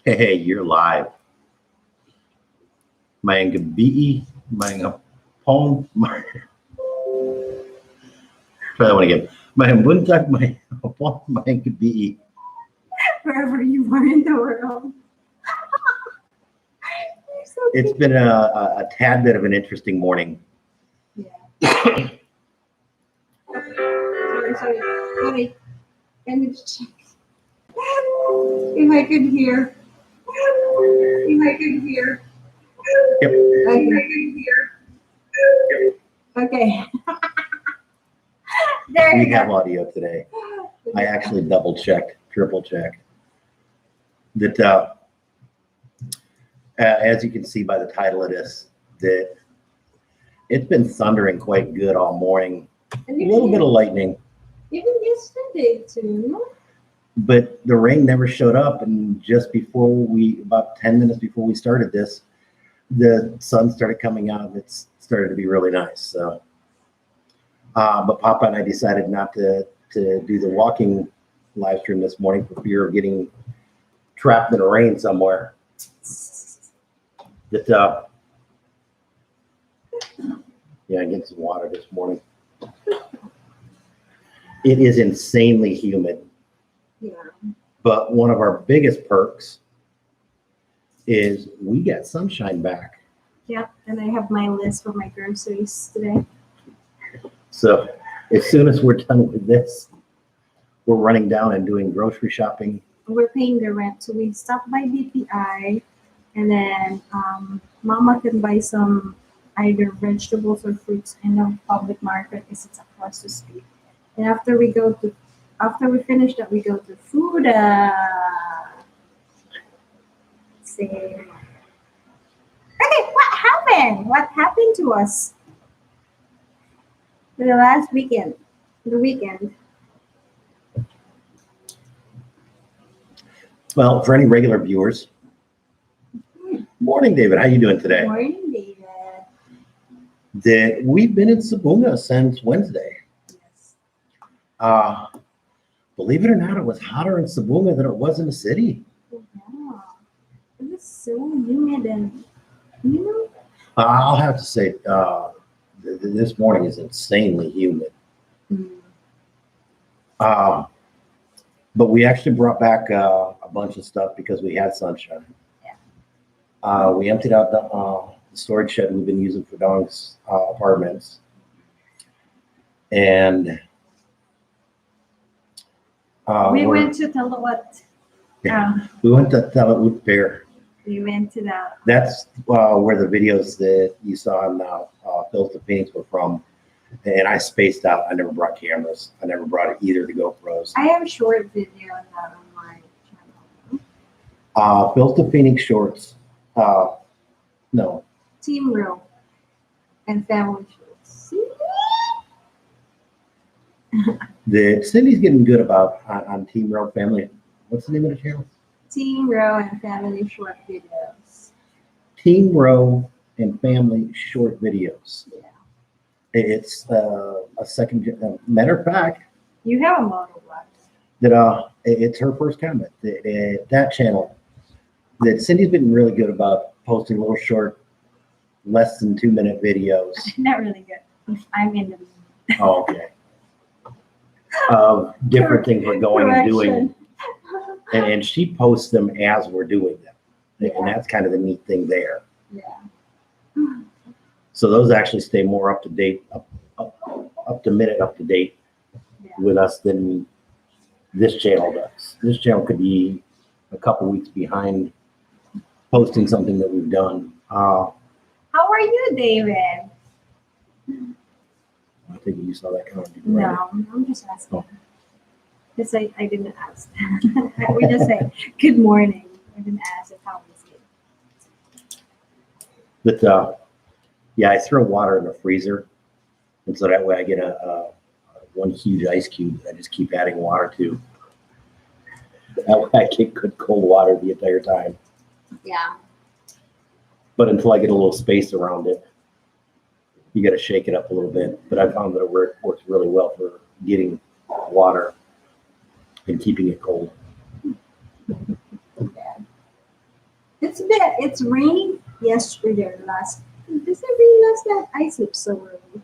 Hey, you're live. Mga gabi, mga home, try that one again. Mga buntag, mga hapon, mga gabi. Wherever you are in the world. You're so It's cute. been a tad bit of an interesting morning. Yeah. Sorry. Let me check. If I could hear. Yep. Okay. There We you have go. audio today. I actually double checked, triple checked. That as you can see by the title of this, that it's been thundering quite good all morning. And A little bit of lightning, even yesterday too. but the rain never showed up. And just about 10 minutes before we started this, the sun started coming out and it's started to be really nice. So, but Papa and I decided not to do the walking live stream this morning for fear of getting trapped in the rain somewhere. That, yeah, I get some water this morning. It is insanely humid. Yeah. But one of our biggest perks is we get sunshine back. Yeah. And I have my list for my groceries today. So as soon as we're done with this, we're running down and doing grocery shopping. We're paying the rent, so we stopped by BPI, and then Mama can buy some either vegetables or fruits in the public market because it's across the street. And after we finish that, we go to food. See. Okay, what happened? What happened to us for the last weekend? The weekend. Well, for any regular viewers, morning, David. How you doing today? Morning, David. That we've been in Sabunga since Wednesday. Yes. Believe it or not, it was hotter in Sabunga than it was in the city. Yeah. It was so humid and I'll have to say, this morning is insanely humid. But we actually brought back a bunch of stuff because we had sunshine. Yeah. We emptied out the storage shed we've been using for Dong's apartments. And we went to Talawat. We went to Talawut Fair. We went to that. That's where the videos that you saw on Phil's Phoenix were from. And I spaced out. I never brought cameras. I never brought either of the GoPros. I have a short video on that on my channel. Phil's Phoenix shorts. No. Team Row and family shorts. Cindy's getting good about on Team Row Family. What's the name of the channel? Team Row and family short videos. Team Row and Family short videos. Yeah. It's a second. Matter of fact, You have a model blog. that it's her first comment. That channel. That Cindy's been really good about posting little short, less than 2-minute videos. Not really good. I'm in the Oh, okay. Of different things we're going and doing. And she posts them as we're doing them. And that's kind of the neat thing there. Yeah. So those actually stay more up to date, up to minute, up to date with us than this channel does. This channel could be a couple weeks behind posting something that we've done. How are you, David? I think you saw that comment. Right? No, I'm just asking. Because I didn't ask. We just say good morning. I didn't ask if how was it. But yeah, I throw water in the freezer, and so that way I get a one huge ice cube that I just keep adding water to. That way I get good cold water the entire time. Yeah. But until I get a little space around it, you got to shake it up a little bit. But I found that it works really well for getting water and keeping it cold. Yeah, it's raining yesterday last. This rain last night. I sleep so early.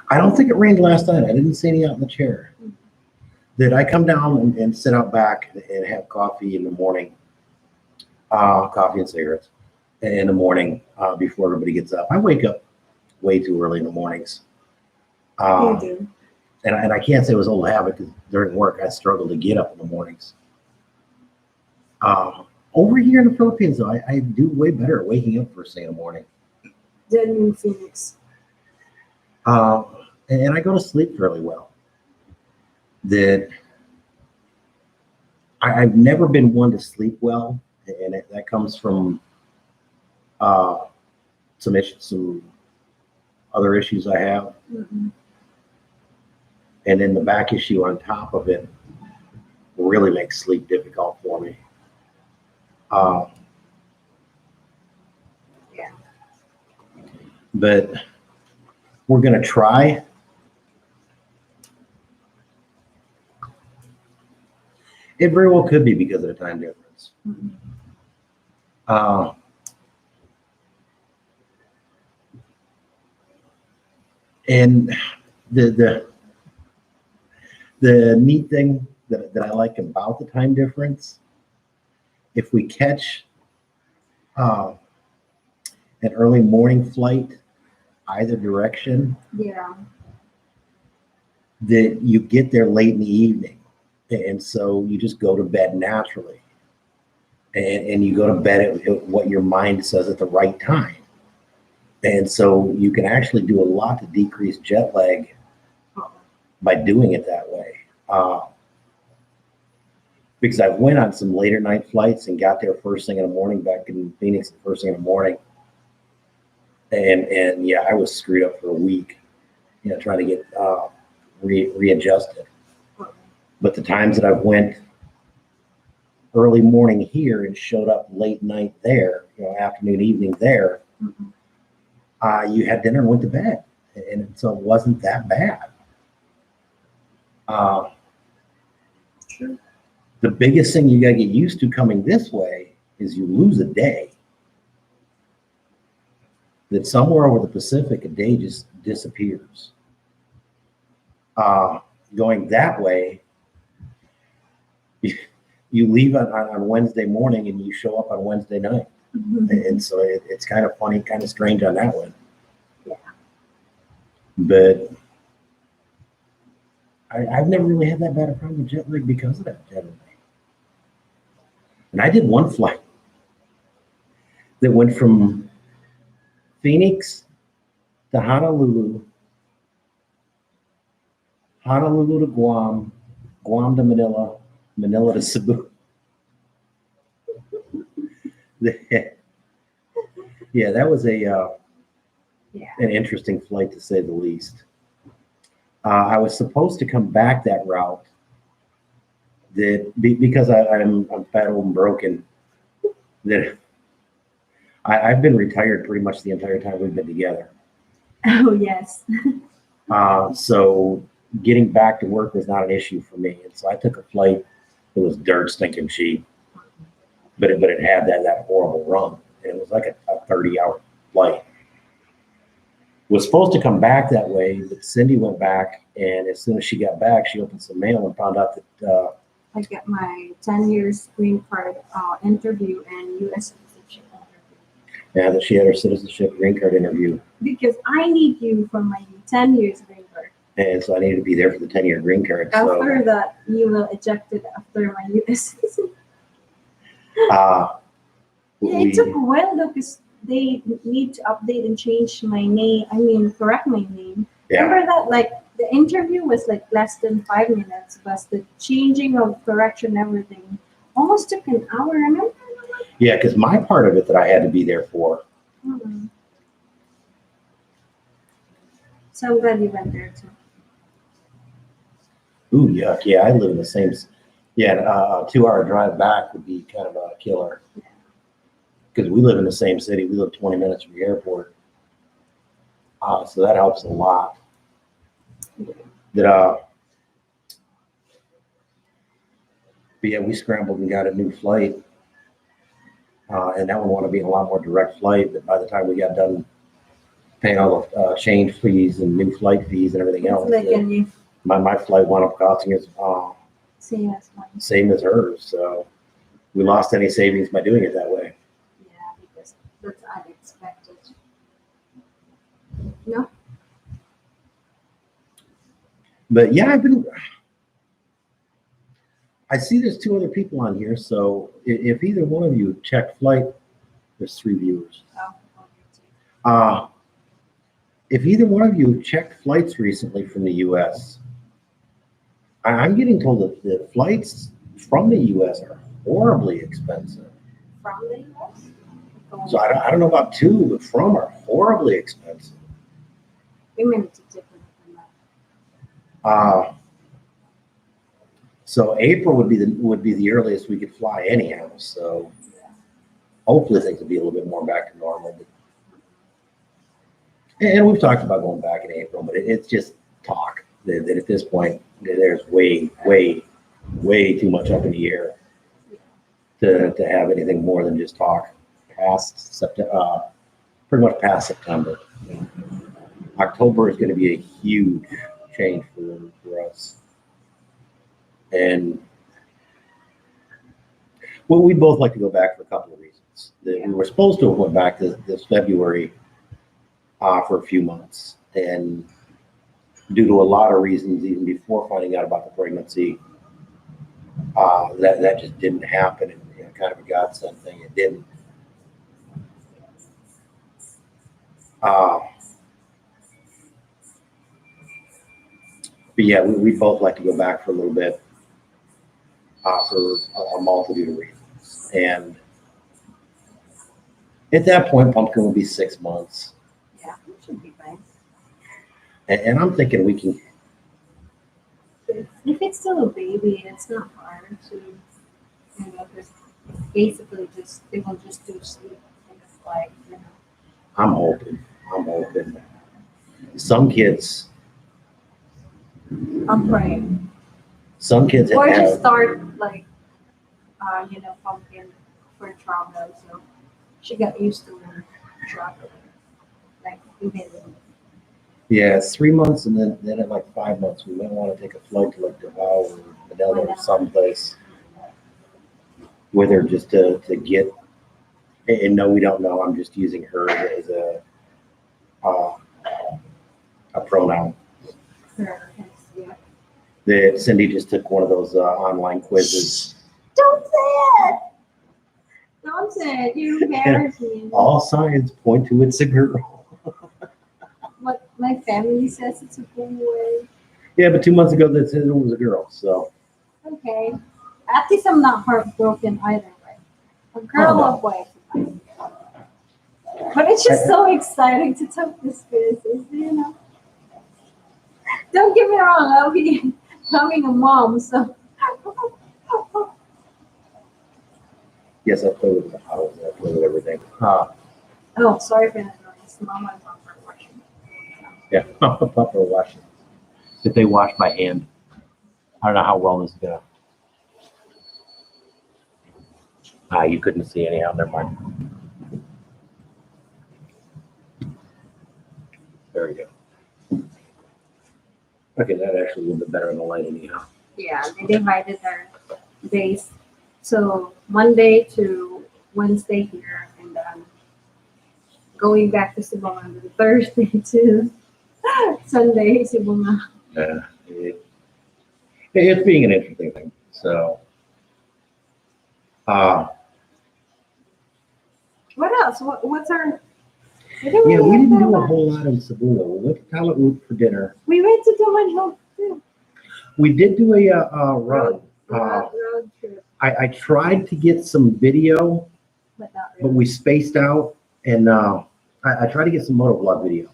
I don't think it rained last night. I didn't see any out in the chair. Did I come down and sit out back and have coffee in the morning? Coffee and cigarettes in the morning before everybody gets up. I wake up way too early in the mornings. You do. And I can't say it was old habit because during work I struggle to get up in the mornings. Over here in the Philippines, though, I do way better at waking up first thing in the morning. The new Phoenix. And I go to sleep fairly well. That I've never been one to sleep well, and that comes from some other issues I have, Mm-mm. and then the back issue on top of it really makes sleep difficult for me. Yeah. But we're gonna try. It very well could be because of the time difference. Mm-mm. Uh, and the neat thing that I like about the time difference, if we catch uh, an early morning flight either direction, Yeah. that you get there late in the evening, and so you just go to bed naturally, and you go to bed at what your mind says at the right time. And so you can actually do a lot to decrease jet lag by doing it that way. Because I went on some later night flights and got there first thing in the morning back in Phoenix, the first thing in the morning. And yeah, I was screwed up for a week, trying to get readjusted. But the times that I went early morning here and showed up late night there, afternoon, evening there, Mm-mm. you had dinner and went to bed. And so it wasn't that bad. True. The biggest thing you got to get used to coming this way is you lose a day. That somewhere over the Pacific, a day just disappears. Going that way, you leave on Wednesday morning and you show up on Wednesday night. Mm-hmm. And so it's kind of funny, kind of strange on that one. Yeah. But I've never really had that bad a problem with jet lag because of that jet lag. And I did one flight that went from Phoenix to Honolulu, Honolulu to Guam, Guam to Manila, Manila to Cebu. Yeah, that was Yeah. an interesting flight to say the least. I was supposed to come back that route because I'm fat, old, and broken. That I've been retired pretty much the entire time we've been together. Oh yes. So getting back to work was not an issue for me, and so I took a flight that was dirt stinking cheap, but it had that horrible run, and it was like a 30-hour flight. Was supposed to come back that way, but Cindy went back, and as soon as she got back, she opened some mail and found out that I got my 10 years green card interview and U.S. citizenship interview. that she had her citizenship green card interview, Because I need you for my 10 years green card. and so I needed to be there for the 10-year green card. After So that, you will eject it after my U.S. citizenship. uh, Yeah, we, it took a while though because they need to update and change my name. I mean, correct my name. yeah, Remember that? Like the interview was like less than 5 minutes, but the changing of correction, everything, almost took an hour. Remember? yeah, because my part of it that I had to be there for. Hmm. So I'm glad you went there too. Ooh, yuck. Yeah, I live in the same. Yeah, a 2-hour drive back would be kind of a killer. Because we live in the same city. We live 20 minutes from the airport. So that helps a lot. But yeah, we scrambled and got a new flight. And that would want to be a lot more direct flight, but by the time we got done paying all the change fees and new flight fees and everything else, Like, and you my flight wound up costing us see us one. same as hers. So we lost any savings by doing it that way. Yeah, because that's unexpected. No? But yeah, I see there's 2 other people on here. So if either one of you checked flight, there's 3 viewers. Oh, okay. If either one of you checked flights recently from the U.S., I'm getting told that the flights from the U.S. are horribly expensive. From the US? So I don't know about to, but from are horribly expensive. We may need to take a look at So April would be the earliest we could fly anyhow. So hopefully things will be a little bit more back to normal. And we've talked about going back in April, but it's just talk. That at this point there's way too much up in the air to have anything more than just talk past September, pretty much past September. October is going to be a huge change for us. And well, we'd both like to go back for a couple of reasons. We were supposed to have went back this February for a few months, and due to a lot of reasons, even before finding out about the pregnancy, that just didn't happen. And kind of a godsend thing, it didn't. But yeah, we'd both like to go back for a little bit for a multitude of reasons. And at that point, Pumpkin will be 6 months. Yeah, it should be fine. And I'm thinking we can. If it's still a baby, it's not hard to, because basically they will just do sleep in the flight, I'm hoping. Some kids I'm praying. Some kids Or just have. start like, Pumpkin for travel, so she got used to travel. Like even Yeah, it's 3 months, and then at like 5 months, we might want to take a flight to like Davao or Manila or someplace with her just to get. And no, we don't know. I'm just using her as a pronoun. her, yeah. That Cindy just took one of those online quizzes. Don't say it. Don't say it. You embarrass me. All signs point to it's a girl. What my family says it's a boy. Yeah, but 2 months ago they said it was a girl. So Okay. At least I'm not heartbroken either way. A girl or boy. But it's just so exciting to talk this business, Don't get me wrong, I'll be becoming a mom, so yes, I play with the house. I play with everything. oh, sorry for the noise. Mama is on for washing. Yeah, Papa washing. If they wash by hand, I don't know how well this is gonna. You couldn't see anyhow. Never mind. There we go. Okay, that actually a little bit better in the light anyhow. Yeah, they divided their days. So Monday to Wednesday here, and then going back to Sibonga, and then Thursday to Sunday, Sibonga. Yeah, it's being an interesting thing. So, What else? What's our? we didn't do a whole lot in Cebu. We went to Talaut for dinner. We went to Dumaguete too. We did do a run. Road trip, I tried to get some video, but not but really. we spaced out, and I tried to get some motovlog video,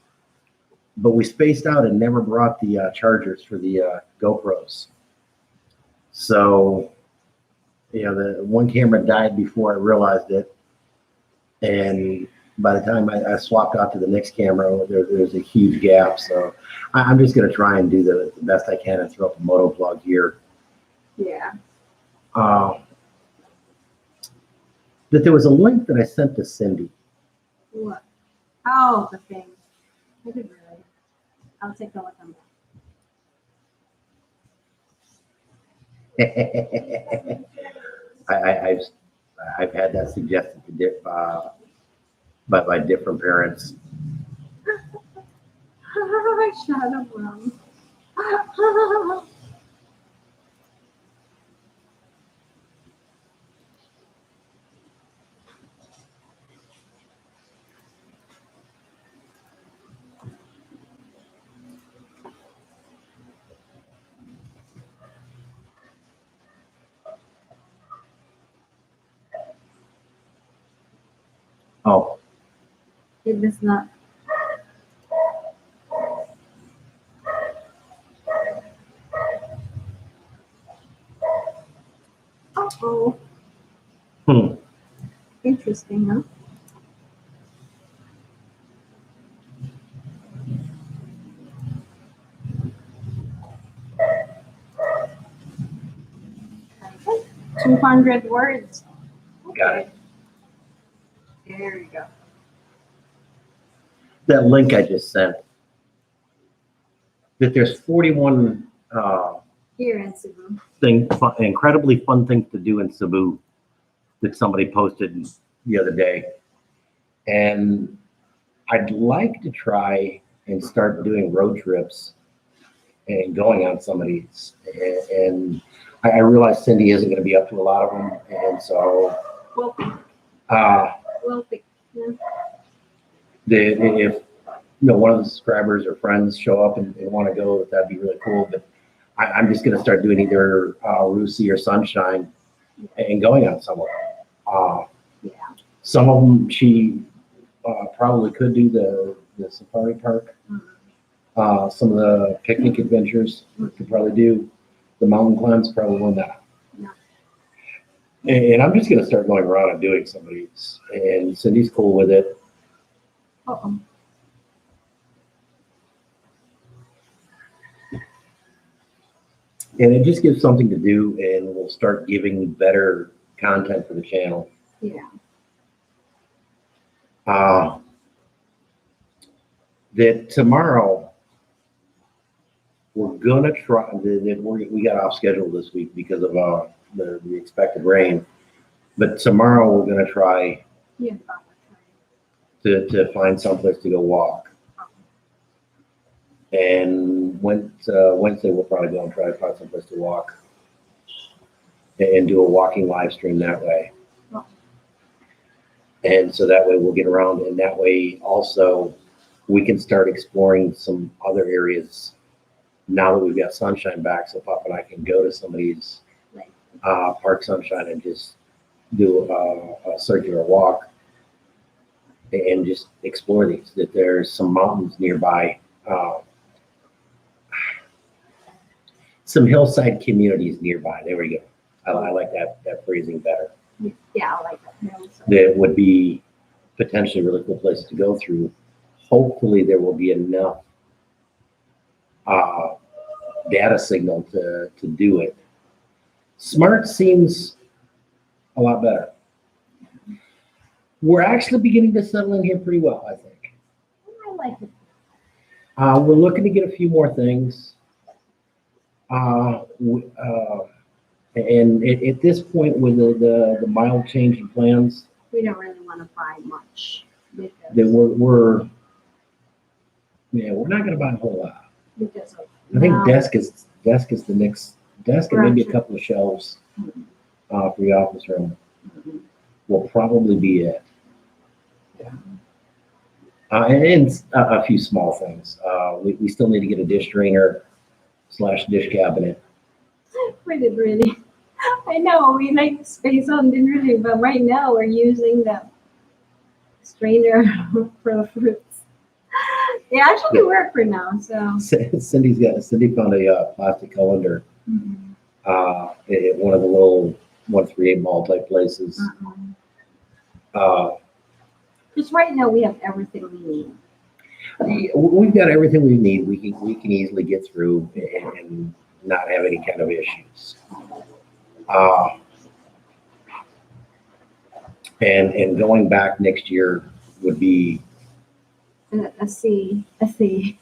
but we spaced out and never brought the chargers for the GoPros. So, the one camera died before I realized it, and by the time I swapped out to the next camera, there's a huge gap. So I'm just going to try and do the best I can and throw up a motovlog here. Yeah. that there was a link that I sent to Cindy. What? Oh, the thing. I didn't really. I'll take a look on that. I've had that suggested to by different parents. Shut up, Mom. Oh, It does not. Oh, hmm. interesting, huh? Okay. 200 words. Got it. There you go. That link I just sent. That there's 41 Here in Cebu. incredibly fun things to do in Cebu that somebody posted the other day. And I'd like to try and start doing road trips and going on some of these. And I realize Cindy isn't going to be up to a lot of them. And so Well, uh, well, yeah. if one of the subscribers or friends show up and want to go, that'd be really cool. But I'm just going to start doing either Rusi or Sunshine and going on somewhere. Yeah. Some of them she probably could do the safari park. Mhm. Some of the picnic adventures could probably do. The mountain climbs probably not. No. And I'm just going to start going around and doing some of these. And Cindy's cool with it. Uh-oh. And it just gives something to do, and we'll start giving better content for the channel. Yeah. That tomorrow we're gonna try. We got off schedule this week because of the expected rain, but tomorrow we're gonna try Yeah. to find someplace to go walk. And Wednesday we'll probably go and try to find someplace to walk and do a walking live stream that way. Oh. And so that way we'll get around, and that way also we can start exploring some other areas now that we've got Sunshine back. So Pop and I can go to some of these Right. Park Sunshine and just do a circular walk and just explore these. That there's some mountains nearby, some hillside communities nearby. There we go. I like that phrasing better. Yeah, I like that. Yeah, so- That would be potentially a really cool place to go through. Hopefully there will be enough data signal to do it. Smart seems a lot better. We're actually beginning to settle in here pretty well, I think. I like it. We're looking to get a few more things. And at this point, with the mild change in plans, We don't really want to buy much. that Because, we're not going to buy a whole lot. because of I think now- desk is the next desk, and maybe a couple of shelves Mhm. for the office room Mhm. will probably be it. Yeah. And a few small things. We still need to get a dish drainer / dish cabinet. Really. I know we like space on the really, but right now we're using the strainer for the fruits. It actually worked for now, so. Cindy found a plastic colander Mhm. at one of the little 138 mall type places. Just right now we have everything we need. We've got everything we need. We can easily get through and not have any kind of issues. And going back next year would be, A C, a C.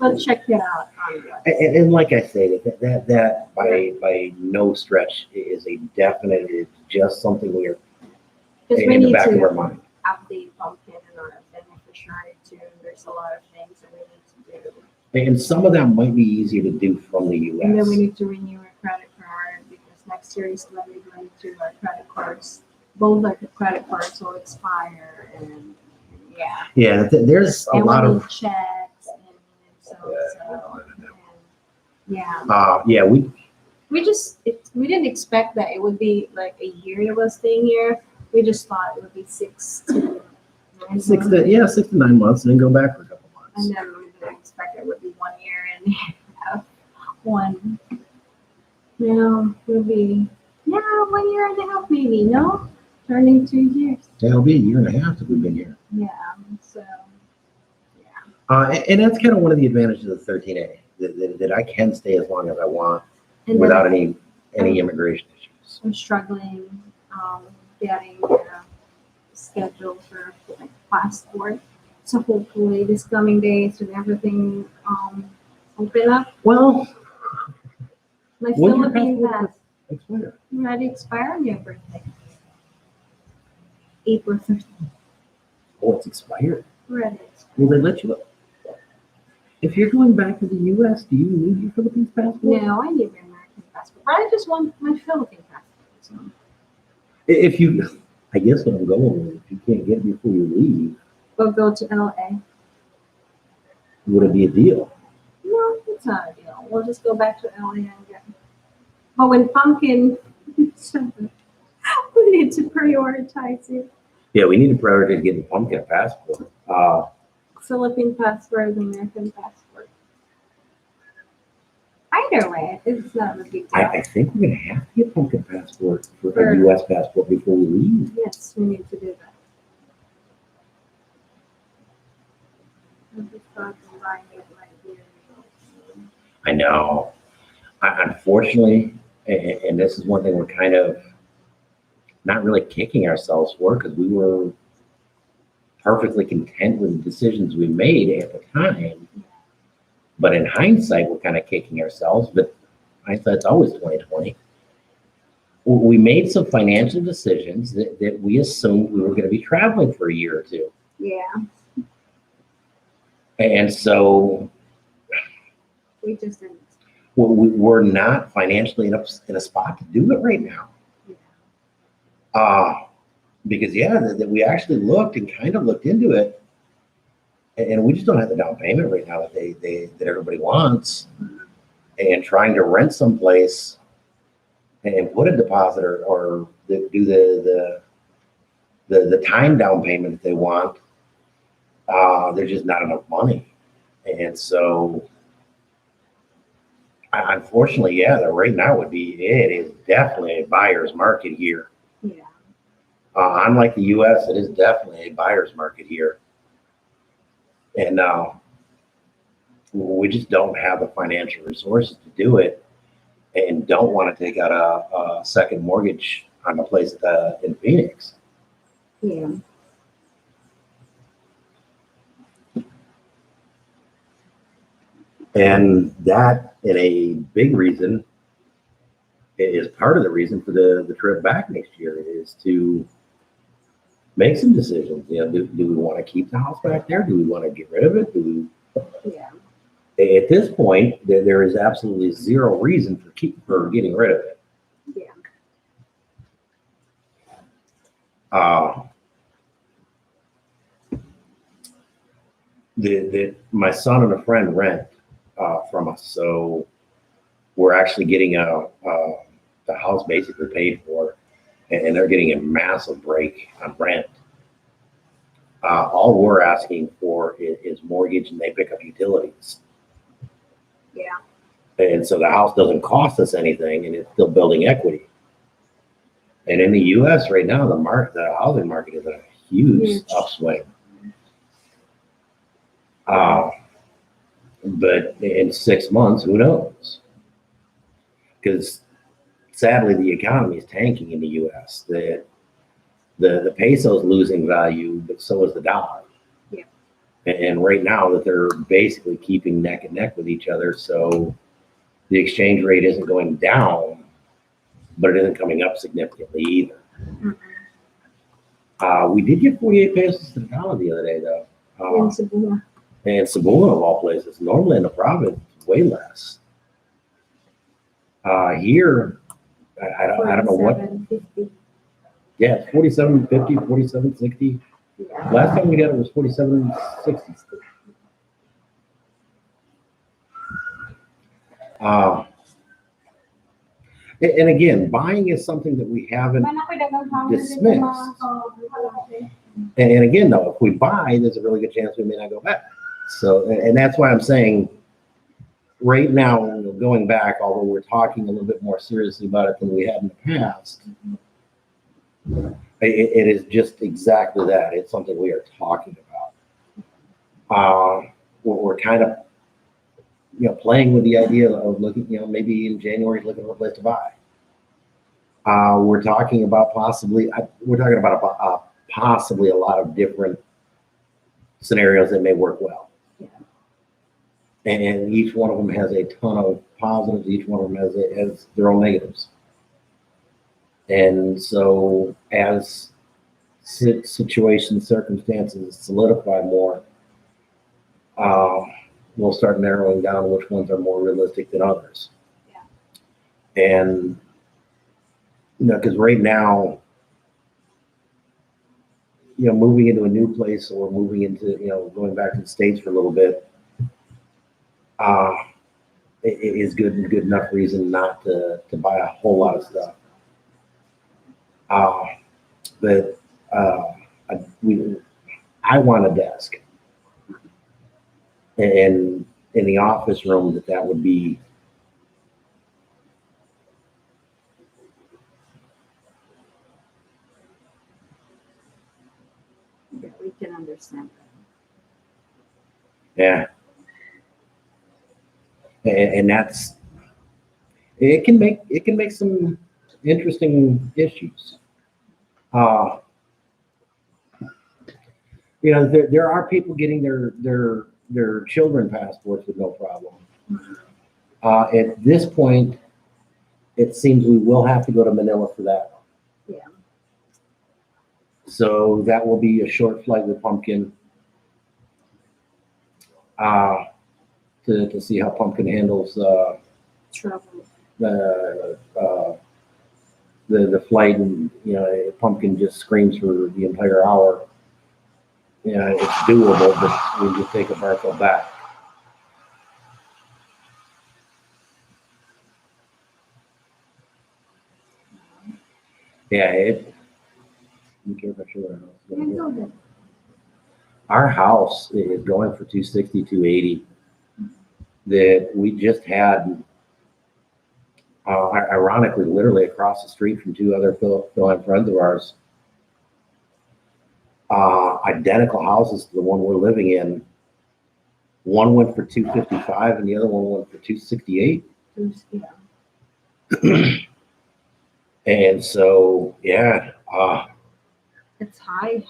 We'll check it out on the and like I say, that by no stretch is a definite, it's just something we're Because we in the need back of our to mind. update Pumpkin and our beneficiary too. There's a lot of things that we need to do. And some of that might be easier to do from the And then we US. need to renew our credit card because next year is when we're going to our credit cards. Both our credit cards will expire and yeah. Yeah, there's a And lot we of, need checks and and yeah. yeah, We didn't expect that it would be like a year that was staying here. We just thought it would be 6 to 9 months. 6 to 9 months and then go back for a couple months. And then we didn't expect it would be 1 year and a half. One. No, it'll be 1 year and a half maybe, no? Turning 2 years. Yeah, it'll be a year and a half that we've been here. Yeah. So And that's kind of one of the advantages of the 13A, that I can stay as long as I want and without then any immigration issues. I'm struggling getting a schedule for like passport. So hopefully this coming days when everything open up. Well, My when's your Philippine passport pass expire? already expired on your birthday. April 13th. Oh, it's expired. Already expired. Will they let you up? If you're going back to the US, do you need your Philippines passport? No, I need my American passport. But I just want my Philippine passport. So. If you, I guess what I'm going with, if you can't get it before you leave, We'll go to LA. would it be a deal? No, it's not a deal. We'll just go back to LA and get it. But when Pumpkin, we need to prioritize it. Yeah, we need to prioritize getting Pumpkin a passport. Philippine passport, American passport. Either way, it's not a big deal. I think we're gonna have to get Pumpkin passport for Sure. a US passport before we leave. Yes, we need to do that. I just thought of buying it right here. I know. Unfortunately, and this is one thing we're kind of not really kicking ourselves for, because we were perfectly content with the decisions we made at the time. But in hindsight, we're kind of kicking ourselves. But hindsight's always 2020. We made some financial decisions that we assumed we were going to be traveling for a year or two. Yeah, And so we just didn't. we're not financially in a spot to do it right now. Yeah. Because that we actually looked and kind of looked into it, and we just don't have the down payment right now that everybody wants. And trying to rent someplace and put a deposit or do the time down payment that they want, there's just not enough money. And so unfortunately, right now it is definitely a buyer's market here. Yeah. Unlike the US, it is definitely a buyer's market here. And we just don't have the financial resources to do it, and don't want to take out a second mortgage on a place in Phoenix. Yeah. And that, in a big reason, is part of the reason for the trip back next year, is to make some decisions. Do we want to keep the house back there? Do we want to get rid of it? Yeah. At this point, there is absolutely zero reason for getting rid of it. Yeah. My son and a friend rent from us, so we're actually getting the house basically paid for, and they're getting a massive break on rent. All we're asking for is mortgage, and they pick up utilities. Yeah. And so the house doesn't cost us anything, and it's still building equity. And in the U.S. right now, the housing market is a huge upswing. But in 6 months, who knows? Because sadly, the economy is tanking in the U.S. the peso's losing value, but so is the dollar. Yeah. And right now that they're basically keeping neck and neck with each other, so the exchange rate isn't going down, but it isn't coming up significantly either. We did get 48 pesos to the dollar the other day, though. In Cebu. And Cebu, of all places, normally in the province, way less. Here, I don't know what. 47.50. Yeah, it's 47.50, 47.60. Yeah. Last time we got it was 47.60. And again, buying is something that we haven't dismissed. And again, though, if we buy, there's a really good chance we may not go back. So, and that's why I'm saying right now, going back, although we're talking a little bit more seriously about it than we had in the past, it is just exactly that. It's something we are talking about. We're kind of, playing with the idea of looking, maybe in January, looking at what place to buy. We're talking about possibly a lot of different scenarios that may work well. Yeah. And each one of them has a ton of positives. Each one of them has their own negatives. And so as situations, circumstances solidify more, we'll start narrowing down which ones are more realistic than others. Yeah. And, because right now, moving into a new place or moving into, going back to the States for a little bit, it is good enough reason not to buy a whole lot of stuff. But I want a desk. And in the office room, that would be. Yeah, we can understand that. Yeah. And that's, it can make some interesting issues. There are people getting their children passports with no problem. At this point, it seems we will have to go to Manila for that. Yeah. So that will be a short flight with Pumpkin to see how Pumpkin handles Trouble. the flight, and Pumpkin just screams for the entire hour. It's doable, but we just take a Barco back. Yeah, you care if I show our house? Yeah, go ahead. Our house is going for 260, 280. That we just had, ironically, literally across the street from two other Phil friends of ours. Identical houses to the one we're living in. One went for 255 and the other one went for 268. Yeah. And so, yeah, It's high.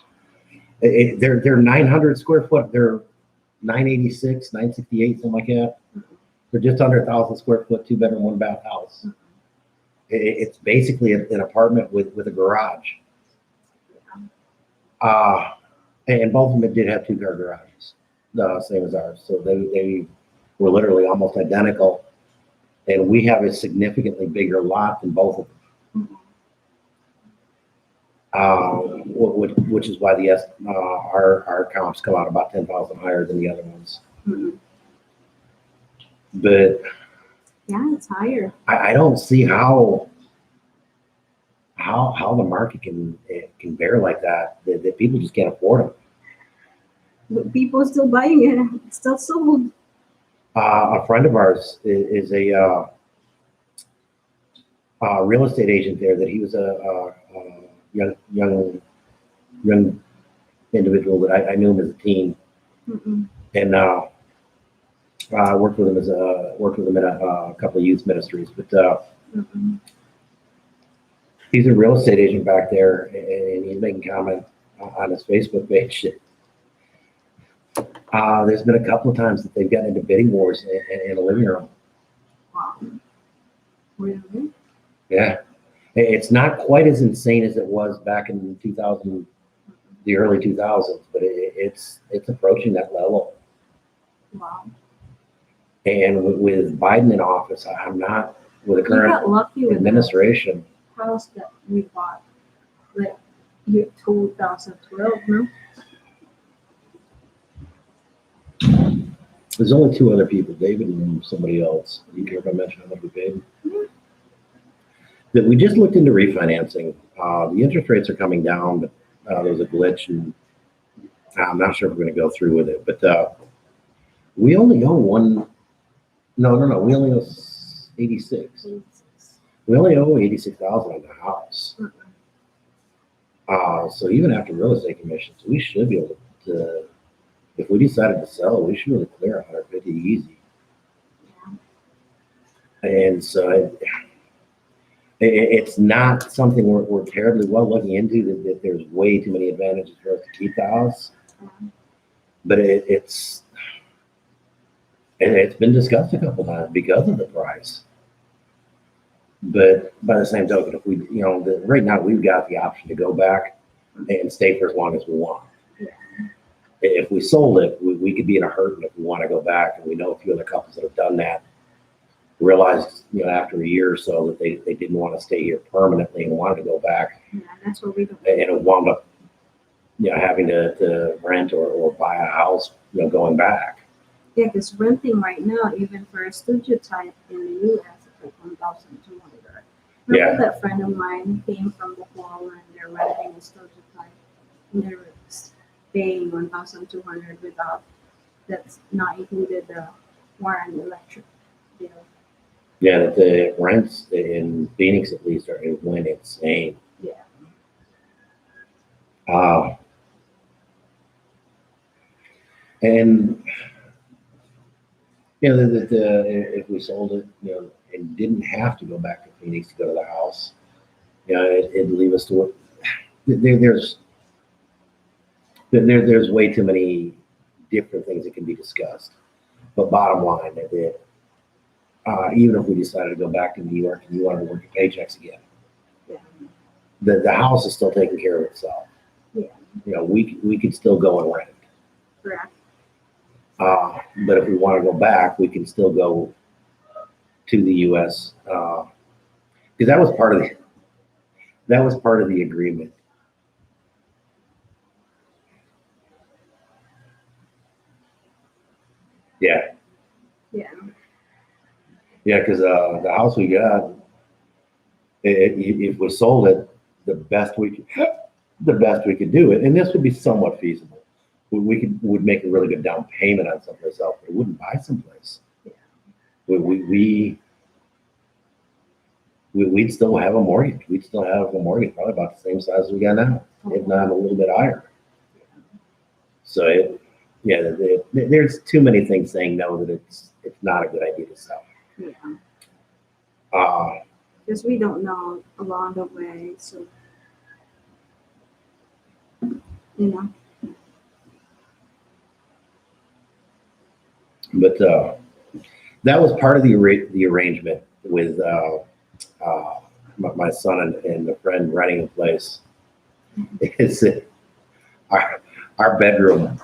they're 900 square foot. They're 986, 968, something like that. They're just under 1,000 square foot, 2-bedroom, 1-bath house. It's basically an apartment with a garage. And both of them did have 2-car garages, same as ours. So they were literally almost identical. And we have a significantly bigger lot than both of them. Which is why our comps come out about 10,000 higher than the other ones. But yeah, it's higher. I don't see how the market can bear like that people just can't afford them. But people are still buying it. It's still sold. A friend of ours is a real estate agent there. That he was a young individual that I knew him as a teen, and I worked with him in a couple of youth ministries. But He's a real estate agent back there, and he's making comment on his Facebook page. There's been a couple of times that they've gotten into bidding wars in a living room. Wow. Really? Yeah, it's not quite as insane as it was back in 2000, the early 2000s, but it's approaching that level. Wow. And with Biden in office, I'm not with the We current got lucky with administration. the house that we bought, like year 2012, no? There's only two other people, David and somebody else. You care if I mention how much we paid? Yeah. That we just looked into refinancing. The interest rates are coming down, but there's a glitch, and I'm not sure if we're going to go through with it. But we only owe one. No. We only owe 86. We only owe 86,000 on the house. So even after real estate commissions, we should be able to. If we decided to sell, we should really clear 150 easy. And so it's not something we're terribly well looking into. That there's way too many advantages for us to keep the house, but it's been discussed a couple times because of the price. But by the same token, if we, right now we've got the option to go back and stay for as long as we want. If we sold it, we could be in a hurting if we want to go back. And we know a few other couples that have done that, realized, after a year or so that they didn't want to stay here permanently and wanted to go back. Yeah, that's what we do. And it wound up, having to rent or buy a house, going back. Yeah, because renting right now, even for a studio type in the U.S., it's like 1,200. Yeah. That friend of mine came from the fall and they're renting a studio type. And they're paying 1,200 without, that's not included the wire and electric bill. Yeah, the rents in Phoenix at least went insane. Yeah. And if we sold it, and didn't have to go back to Phoenix to go to the house, it'd leave us to there's way too many different things that can be discussed. But bottom line, even if we decided to go back to New York and you wanted to work your paychecks again, the house is still taking care of itself. Yeah. We could still go and rent. Correct. But if we want to go back, we can still go to the U.S. Because that was part of the agreement. Yeah. Yeah. Yeah, because the house we got, if we sold it, the best we could do it, and this would be somewhat feasible. Would make a really good down payment on someplace else, but we wouldn't buy someplace. Yeah. We'd still have a mortgage. We'd still have a mortgage probably about the same size as we got now, if not a little bit higher. So there's too many things saying no that it's not a good idea to sell. Yeah. Because we don't know along the way, so But that was part of the arrangement with my son and a friend renting a place. Is that our bedroom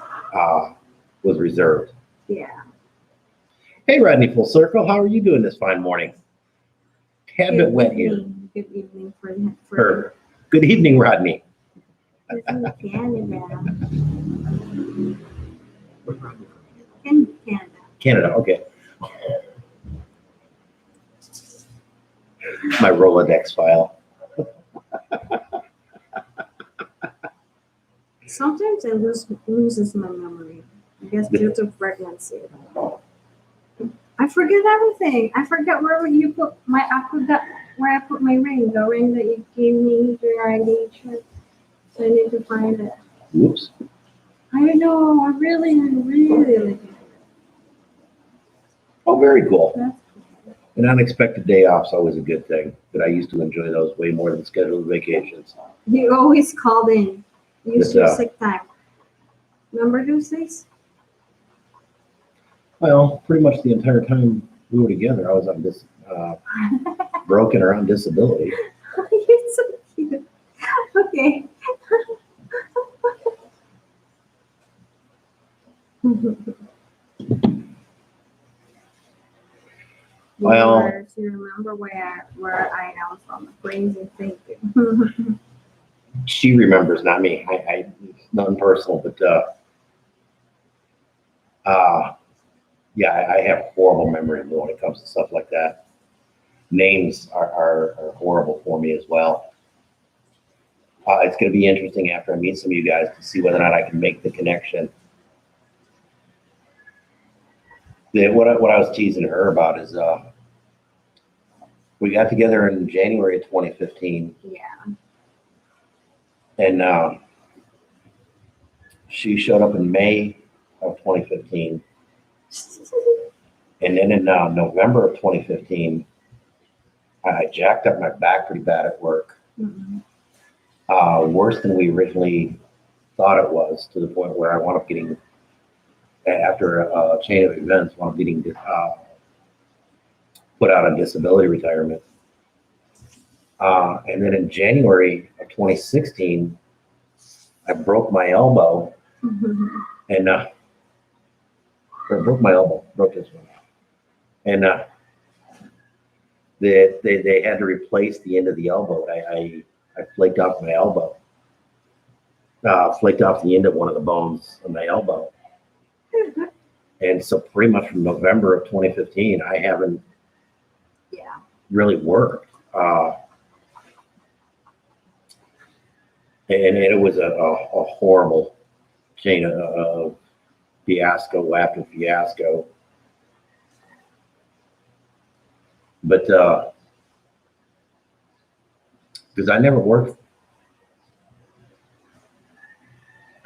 was reserved. Yeah. Hey, Rodney, full circle. How are you doing this fine morning? Tad bit wet here. Good evening for Good evening, Rodney. Canada, okay. My Rolodex file. Sometimes I loses my memory. I guess due to pregnancy. I forget everything. I forget where I put my ring, the ring that you gave me during our engagement. So I need to find it. Whoops. I know. I really like it. Oh, very cool. That's An unexpected day off's always a good thing, but I used to enjoy those way more than scheduled vacations. You always called in. Use But, your sick time. Remember those days? Well, pretty much the entire time we were together, I was on this broken or on disability. You're so cute. Okay. Well- To remember where I am from. Crazy thinking. She remembers, not me. Nothing personal, but yeah, I have horrible memory when it comes to stuff like that. Names are horrible for me as well. It's going to be interesting after I meet some of you guys to see whether or not I can make the connection. What I was teasing her about is we got together in January of 2015, Yeah. and she showed up in May of 2015. And then in November of 2015, I jacked up my back pretty bad at work. Mhm. Worse than we originally thought it was, to the point where I wound up getting, after a chain of events, wound up getting put out on disability retirement. And then in January of 2016, I broke my elbow, and or broke my elbow, broke this one, and they had to replace the end of the elbow. I flaked off my elbow, flaked off the end of one of the bones of my elbow, and so pretty much from November of 2015, I haven't Yeah. really worked. And it was a horrible chain of fiasco after fiasco. But because I never worked,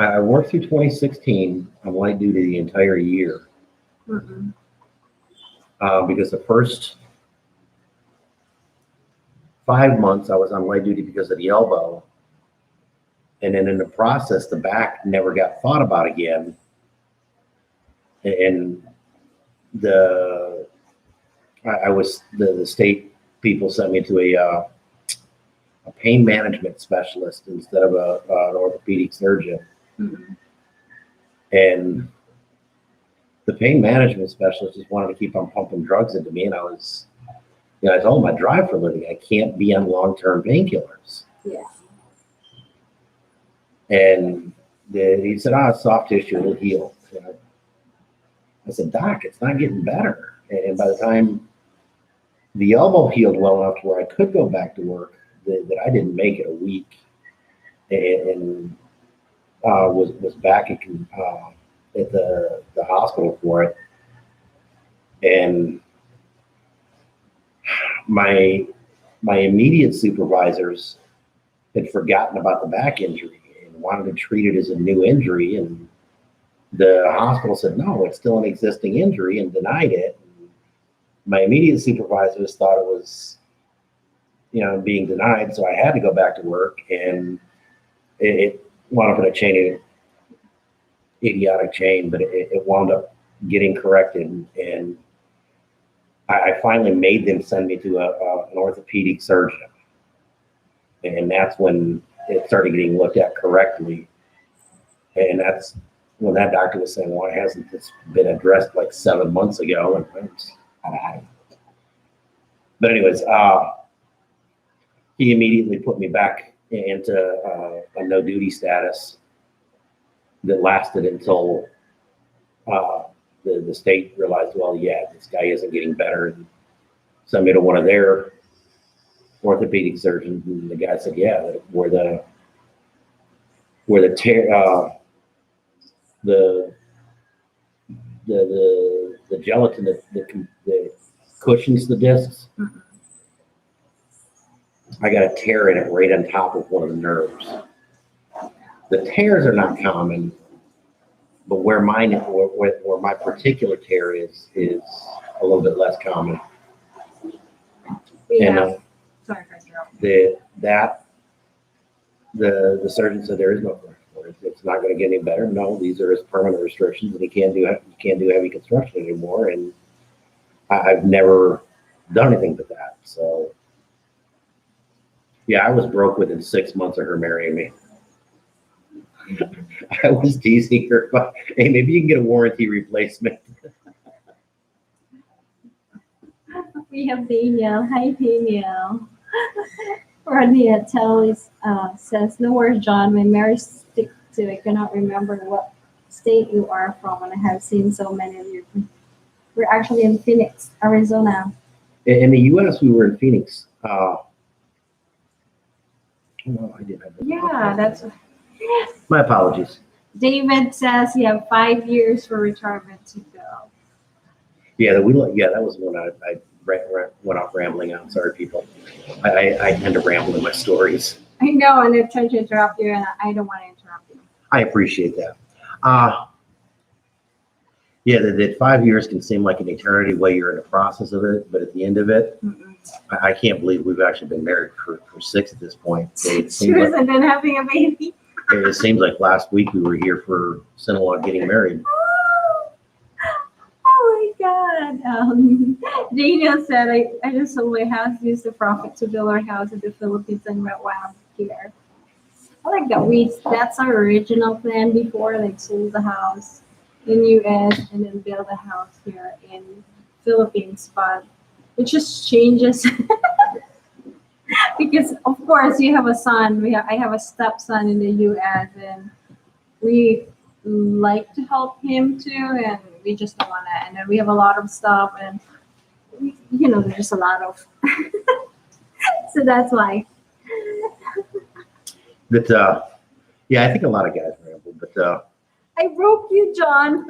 I worked through 2016 on light duty the entire year. Mhm. Because the first 5 months I was on light duty because of the elbow. And then in the process, the back never got thought about again. And the state people sent me to a pain management specialist instead of an orthopedic surgeon. Mhm. And the pain management specialist just wanted to keep on pumping drugs into me. And I was, I told him I drive for a living. I can't be on long-term painkillers. Yeah. And he said, it's soft tissue, it'll heal. I said, Doc, it's not getting better. And by the time the elbow healed well enough to where I could go back to work, that I didn't make it a week, and was back at the hospital for it. And my immediate supervisors had forgotten about the back injury and wanted to treat it as a new injury. And the hospital said, no, it's still an existing injury, and denied it. And my immediate supervisors thought it was, being denied. So I had to go back to work, and it wound up in a idiotic chain, but it wound up getting corrected. And I finally made them send me to an orthopedic surgeon. And that's when it started getting looked at correctly. And that's when that doctor was saying, why hasn't this been addressed like 7 months ago? But anyways, he immediately put me back into a no duty status that lasted until the state realized, well, yeah, this guy isn't getting better, and sent me to one of their orthopedic surgeons. And the guy said, yeah, where the gelatin that cushions the discs, Mhm. I got a tear in it right on top of one of the nerves. The tears are not common, but where my particular tear is a little bit less common. We And have, sorry for interrupting. the surgeon said there is no correction order. It's not going to get any better. No, these are his permanent restrictions, and he can't do heavy construction anymore. And I've never done anything but that. So yeah, I was broke within 6 months of her marrying me. I was teasing her, but hey, maybe you can get a warranty replacement. We have Danielle. Hi, Danielle. Rodney Telly says, no worries, John. My marriage stick to I cannot remember what state you are from, and I have seen so many of you. We're actually in Phoenix, Arizona. In the U.S., we were in Phoenix. No, I didn't have that. Yeah, that's. My apologies. David says you have 5 years for retirement to go. Yeah, that was when I went off rambling on. Sorry, people. I tend to ramble in my stories. I know, and I'm trying to interrupt you, and I don't want to interrupt you. I appreciate that. Yeah, that 5 years can seem like an eternity while you're in the process of it, but at the end of it, I can't believe we've actually been married for 6 at this point. It seems Cheers, like, and then having a baby. it seems like last week we were here for Sinaloa getting married. Oh my God. Daniel said, I just sold my house, used the profit to build our house in the Philippines, and went wild here. I like that. That's our original plan before, like sold the house in US and then build a house here in Philippines, but it just changes. Because of course you have a son. I have a stepson in the US, and we like to help him too, and we just don't want to. And then we have a lot of stuff, and there's just a lot of. So that's why. But yeah, I think a lot of guys ramble. But I broke you, John.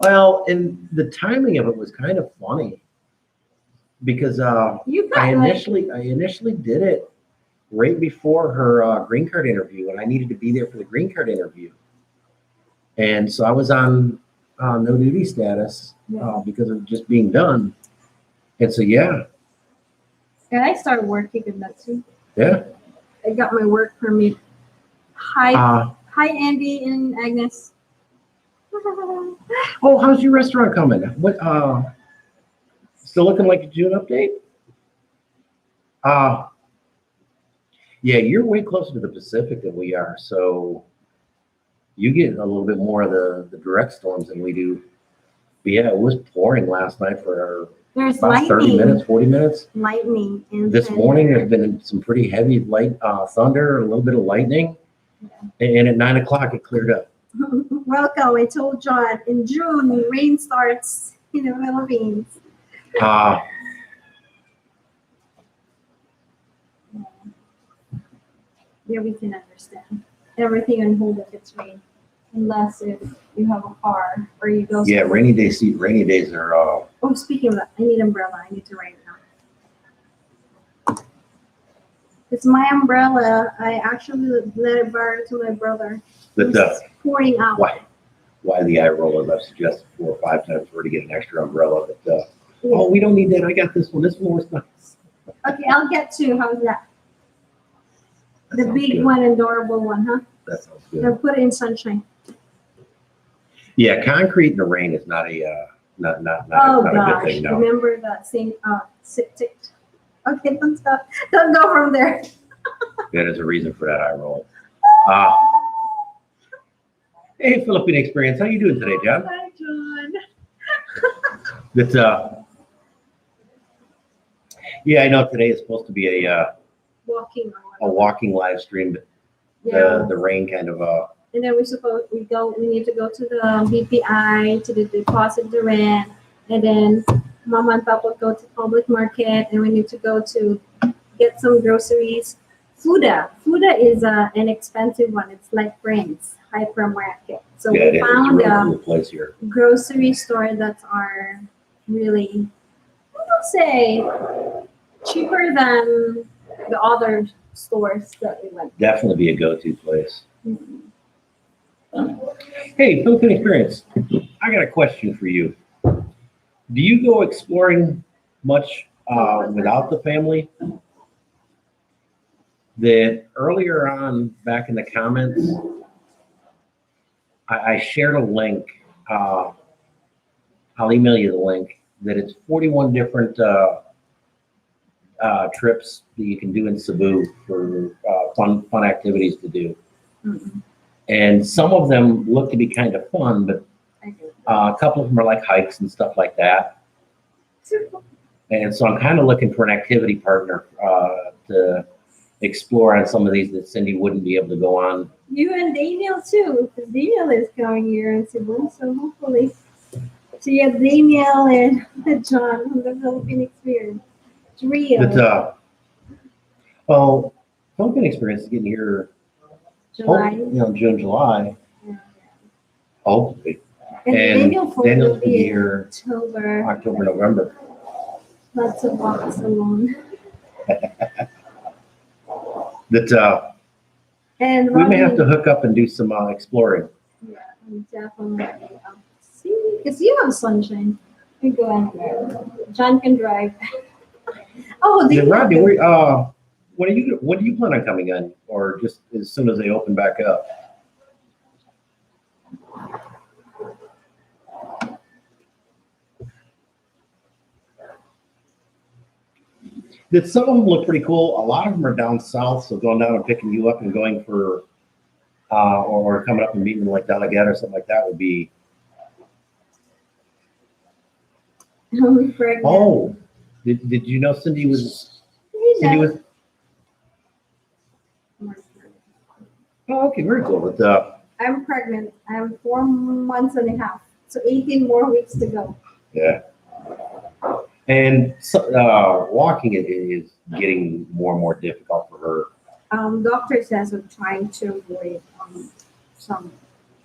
well, and the timing of it was kind of funny because You I got initially did it right before her green card interview, and I needed to be there for the green card interview. And so I was on no duty status because of just being done. And so, yeah. And I started working in that too. Yeah. I got my work permit. Hi, Andy and Agnes. Oh, how's your restaurant coming? What? Still looking like a June update? Yeah, you're way closer to the Pacific than we are, so you get a little bit more of the direct storms than we do. But yeah, it was pouring last night for There's about lightning. 30 minutes, 40 minutes. Lightning. And This morning there's been some pretty heavy light thunder, a little bit of lightning, and at 9 o'clock it cleared up. Welcome. I told John in June rain starts in the Philippines. Yeah, we can understand. Everything on hold if it's rain, unless if you have a car or you go. Yeah, rainy days are. Oh, speaking of that, I need umbrella. I need to write it down. It's my umbrella. I actually let it borrow to my brother. But It's pouring out. why the eye roll is I've suggested 4 or 5 times for her to get an extra umbrella. But oh, we don't need that. I got this one. This one was nice. Okay, I'll get 2. How's that? That The sounds big good. one and durable one, huh? That sounds good. I'll put it in sunshine. Yeah, concrete in the rain is not a not Oh a good gosh, thing. No. remember that thing? Tick. Okay, don't stop. Don't go from there. That is a reason for that eye roll. Hey, Philippine Experience, how you doing today, John? Hi, John. But yeah, I know today is supposed to be a Walking. walking live stream, but Yeah. the rain kind of And then we need to go to the BPI to deposit the rent, and then Mama and Papa go to public market, and we need to go to get some groceries. Fuda is an expensive one. It's like Friends hypermarket. So yeah, it we is. It's a found really a cool place here. grocery store that are really, I would say, cheaper than the other stores that we went. Definitely be a go-to place. Mhm. Hey, Philippine Experience, I got a question for you. Do you go exploring much without the family? That earlier on, back in the comments, I shared a link. I'll email you the link. That it's 41 different trips that you can do in Cebu for fun activities to do. Mm-mm. And some of them look to be kind of fun, but I do. a couple of them are like hikes and stuff like that. And so I'm kind of looking for an activity partner to explore on some of these that Cindy wouldn't be able to go on. You and Daniel too, because Daniel is coming here in Cebu, so hopefully. So you have Daniel and John from the Philippine Experience. Trio. But well, Philippine Experience is getting here, July. June, July, Yeah. hopefully. And And Daniel Ford Daniel's will be in here October. October, November. Lots of walks alone. That And we may have to Robbie- hook up and do some exploring. Yeah, I'm definitely. See, because you have sunshine. You go anywhere. John can drive. Oh, Yeah, Daniel. Rodney, when do you plan on coming in, or just as soon as they open back up? Did some of them look pretty cool? A lot of them are down south, so going down and picking you up and going for, or coming up and meeting like Delegate or something like that would be. I'm pregnant. Oh, did you know Cindy was? You Cindy know. was. Oh, okay, very cool. But I'm pregnant. I'm 4 months and a half. So 18 more weeks to go. yeah. And so, walking is getting more and more difficult for her. Doctor says I'm trying to avoid some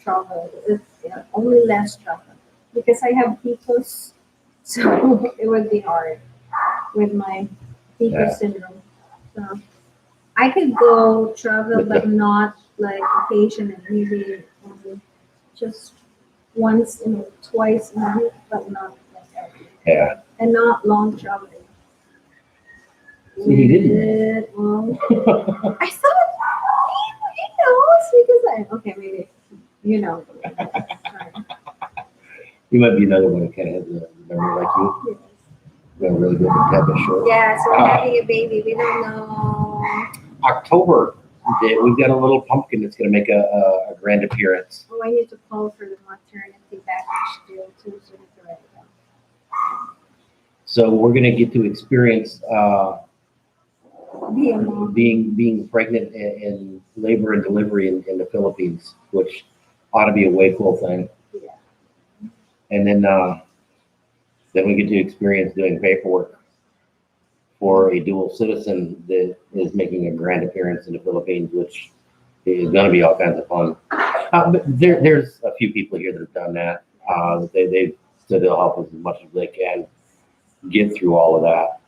travel. It's only less travel because I have PCOS, so it would be hard with my PCOS Yeah. syndrome. So I could go travel, but not like occasionally, maybe just once, twice a month, but not like every. Yeah. And not long traveling. See, he didn't. Well, I thought he knows because okay, maybe you know. You might be another one that kind of has a memory like you. Got a really good vocabulary short. Yeah, so we're having a baby. We don't know. October, we've got a little pumpkin that's going to make a grand appearance. Oh, I need to call for the maternity package deal too, so we can write it down. So we're going to get to experience Be a mom. being pregnant and labor and delivery in the Philippines, which ought to be a way cool thing. Yeah. And then we get to experience doing paperwork for a dual citizen that is making a grand appearance in the Philippines, which is going to be all kinds of fun. But there's a few people here that have done that. They said they'll help us as much as they can get through all of that.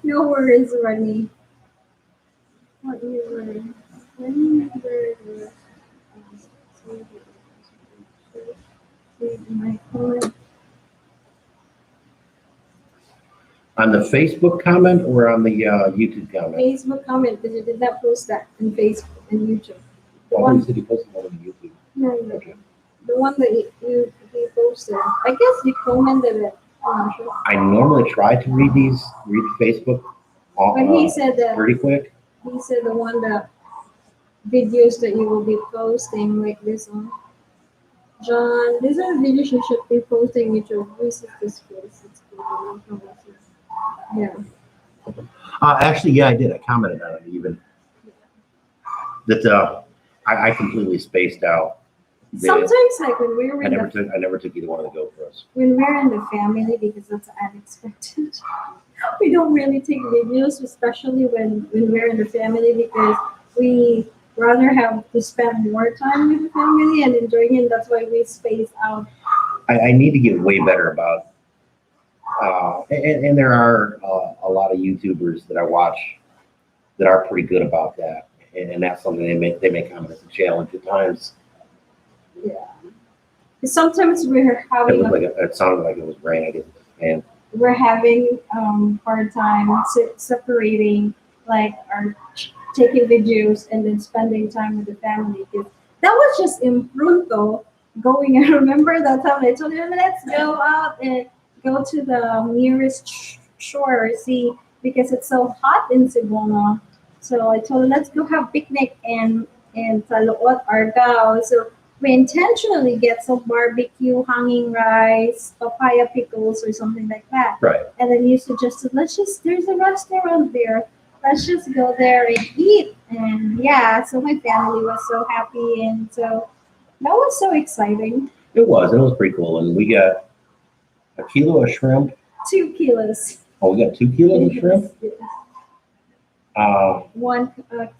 No worries, Rani. What you worry? My comment. On the Facebook comment or on the YouTube comment? Facebook comment because you did not post that in Facebook and YouTube. The Oh, one, you said you posted one on YouTube. no, Okay. the one that you posted. I guess you commented it. I'm not sure. I normally try to read Facebook But he said that pretty quick. he said the one that videos that you will be posting like this one. John, these are videos you should be posting YouTube. This is this place. It's cool. Yeah. Actually, yeah, I did. I commented on it even. That I completely spaced out. Sometimes like when we're I in never took either one of the GoPros. when we're in the family because that's unexpected. We don't really take videos, especially when we're in the family because we rather have to spend more time with the family and enjoying it. That's why we space out. I need to get way better about. And there are a lot of YouTubers that I watch that are pretty good about that. and that's something they may comment as a challenge at times. Yeah. Sometimes we're It having was it sounded like it was rain. I guess, and we're having hard time separating like our taking videos and then spending time with the family because that was just impromptu going. I remember that time I told him let's go out and go to the nearest shore see because it's so hot in Cebu. So I told him let's go have picnic in Taluot, Argao. So we intentionally get some barbecue, hanging rice, papaya pickles, or something like that. right. And then you suggested, there's a restaurant there. Let's just go there and eat. And yeah, so my family was so happy. And so that was so exciting. It was pretty cool. And we got a kilo of shrimp. 2 kilos. Oh, we got 2 kilos of shrimp. Yes. Uh, 1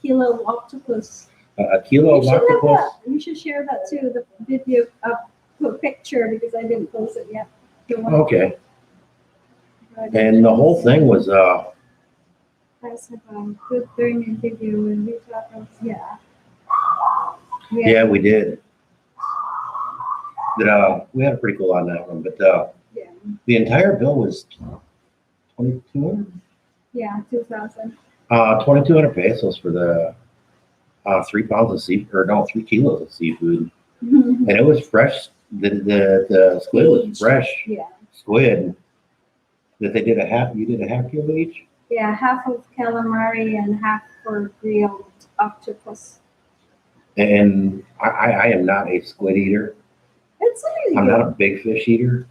kilo of octopus. a kilo of octopus. You should share that too, the video picture because I didn't post it yet. The one- Okay. And the whole thing was That's a good learning video when we talk of, yeah. yeah, we did. We had a pretty cool on that one, but Yeah, the entire bill was 2,200. yeah, 2000. 2,200 pesos for the 3 pounds of seafood, or no, 3 kilos of seafood, and it was fresh. The squid was fresh Yeah, squid that they did a half. You did a half kilo each. yeah, half of calamari and half for grilled octopus. And I am not a squid eater. It's really I'm good. not a big fish eater,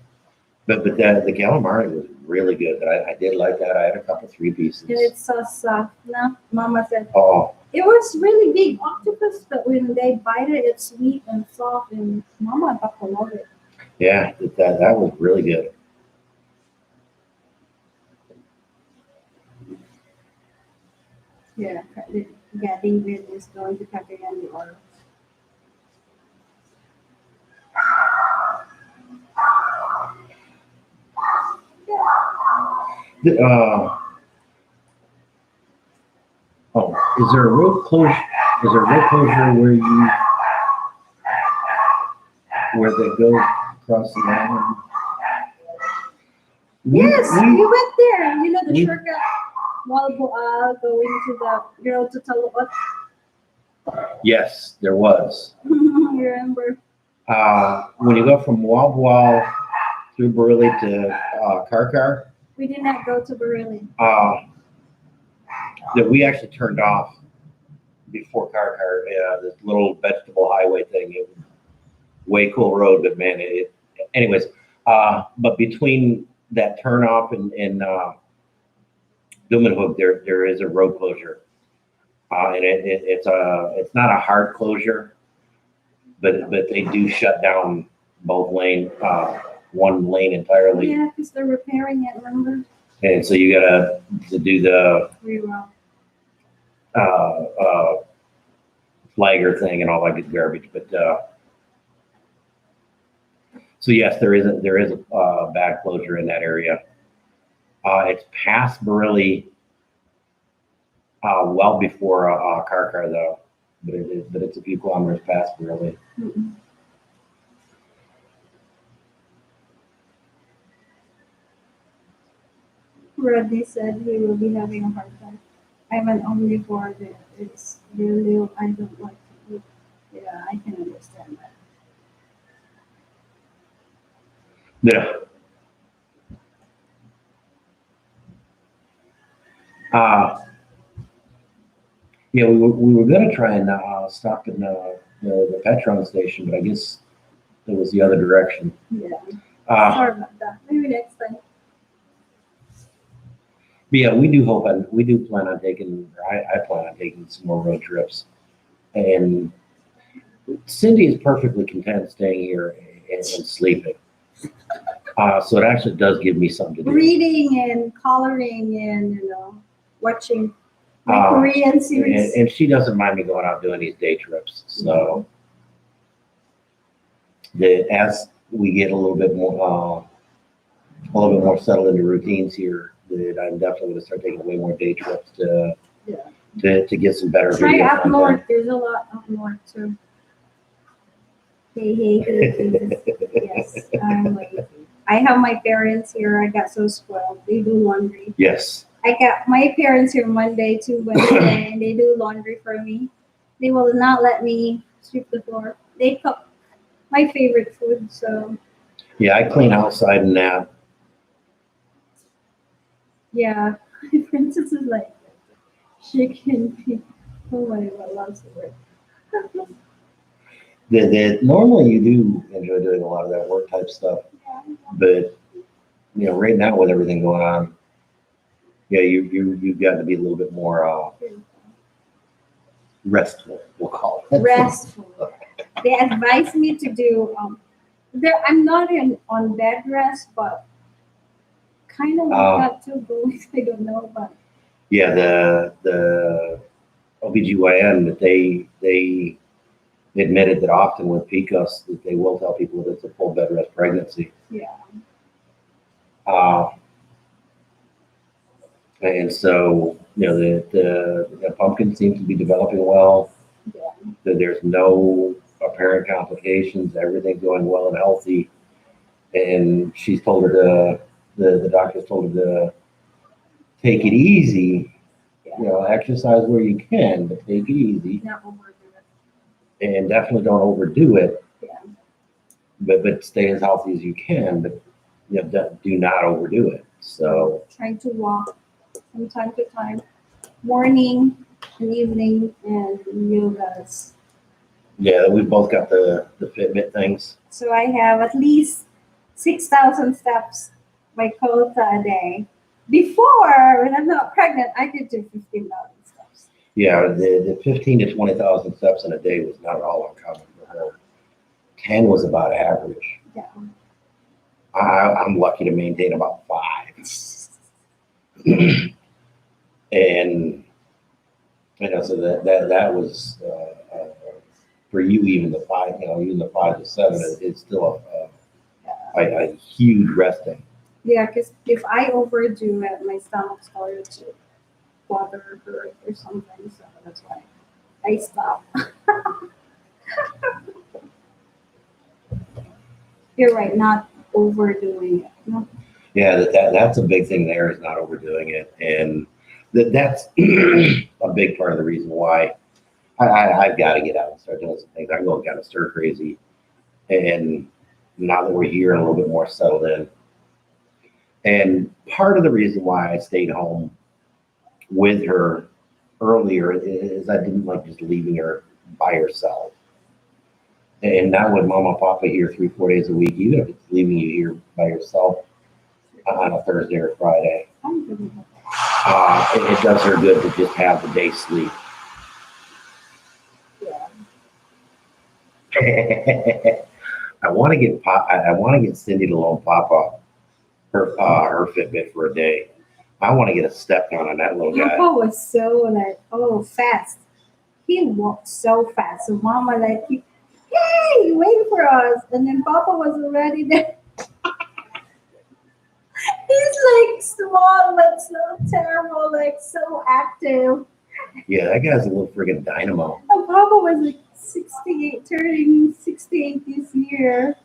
but the calamari was really good. I did like that. I had a couple 3 pieces. And it's so soft. No, Mama said Oh, it was really big octopus, but when they bite it, it's sweet and soft. And Mama got to love it. yeah, that was really good. Yeah, David is going to cut it in the oil. The, is there a road closure? Is there a road closure where they go across the island? Yes, we went there. You know the we- shortcut Walboal going to the road to Taluot. Yes, there was. You remember? When you go from Walwal through Bareilly to Karkar, We did not go to Bareilly. that we actually turned off before Karkar. This little vegetable highway thing. It was way cool road, but man, anyways. But between that turnoff and Dumenhoek, there is a road closure, and it's not a hard closure, but they do shut down both one lane entirely, Yeah, because they're repairing it. Remember? and so you gotta to do the Reroute. flagger thing and all that good garbage. But so yes, there is a bad closure in that area. It's past Bareilly, well before Karkar though, but it's a few kilometers past Bareilly. Mm-mm. Rodney said he will be having a hard time. I'm an omnivore. It's really, I don't like to eat. Yeah, I can understand that. Yeah. Yeah, we were gonna try and stop in the Petron station, but I guess it was the other direction. Yeah. Uh, Sorry about that. Maybe next time. But yeah, we do plan on taking, or I plan on taking some more road trips. And Cindy is perfectly content staying here and sleeping. So it actually does give me something to do. Reading and coloring and, watching my Korean series. And she doesn't mind me going out doing these day trips. So as we get a little bit more settled into routines here, that I'm definitely going to start taking way more day trips to Yeah. to get some better Try video up content. north. There's a lot up north too. Hey. Yes, I'm lazy. I have my parents here. I got so spoiled. They do laundry. Yes. I got my parents here Monday to Wednesday, and they do laundry for me. They will not let me sweep the floor. They cook my favorite food, so Yeah, I clean outside and that. yeah. Princess is like chicken. Oh my god, loves the word. Normally you do enjoy doing a lot of that work type stuff, but right now with everything going on, yeah, you've got to be a little bit more restful, we'll call it. Restful. They advise me to do I'm not on bed rest, but kind of like that too. Going, I don't know, but Yeah, the OBGYN that they admitted that often with PCOS that they will tell people that it's a full bed rest pregnancy. yeah. And so, the pumpkin seems to be developing well. Yeah. That there's no apparent complications. Everything's going well and healthy. And she's told her the doctor's told her to take it easy. Exercise where you can, but take it easy. Not overdo it. And definitely don't overdo it. Yeah. But stay as healthy as you can. But do not overdo it. So Trying to walk from time to time, morning and evening, and yogas. yeah, we've both got the Fitbit things. So I have at least 6,000 steps by quota a day. Before, when I'm not pregnant, I could do 15,000 steps. Yeah, the 15 to 20,000 steps in a day was not at all uncommon for her. 10 was about average. Yeah. I'm lucky to maintain about 5. And so that was for you, even the 5, even the 5 to 7 is still a huge resting. Yeah, because if I overdo it, my stomach started to bother hurt or something, so that's why I stop. You're right, not overdoing it. No. Yeah, that's a big thing there, is not overdoing it. And that's a big part of the reason why I've got to get out and start doing some things. I'm going kind of stir crazy. And now that we're here and a little bit more settled in. And part of the reason why I stayed home with her earlier is I didn't like just leaving her by herself. And now with Mama and Papa here 3-4 days a week, even if it's leaving you here by yourself on a Thursday or Friday, I'm good with that. it does her good to just have the day sleep. Yeah. I want to get Cindy to loan Papa her Fitbit for a day. I want to get a step count on that little guy. Papa was so fast. He walked so fast. So Mama hey, wait for us. And then Papa was already there. He's like small, but so terrible, like so active. Yeah, that guy's a little friggin' dynamo. And Papa was like 68, turning 68 this year.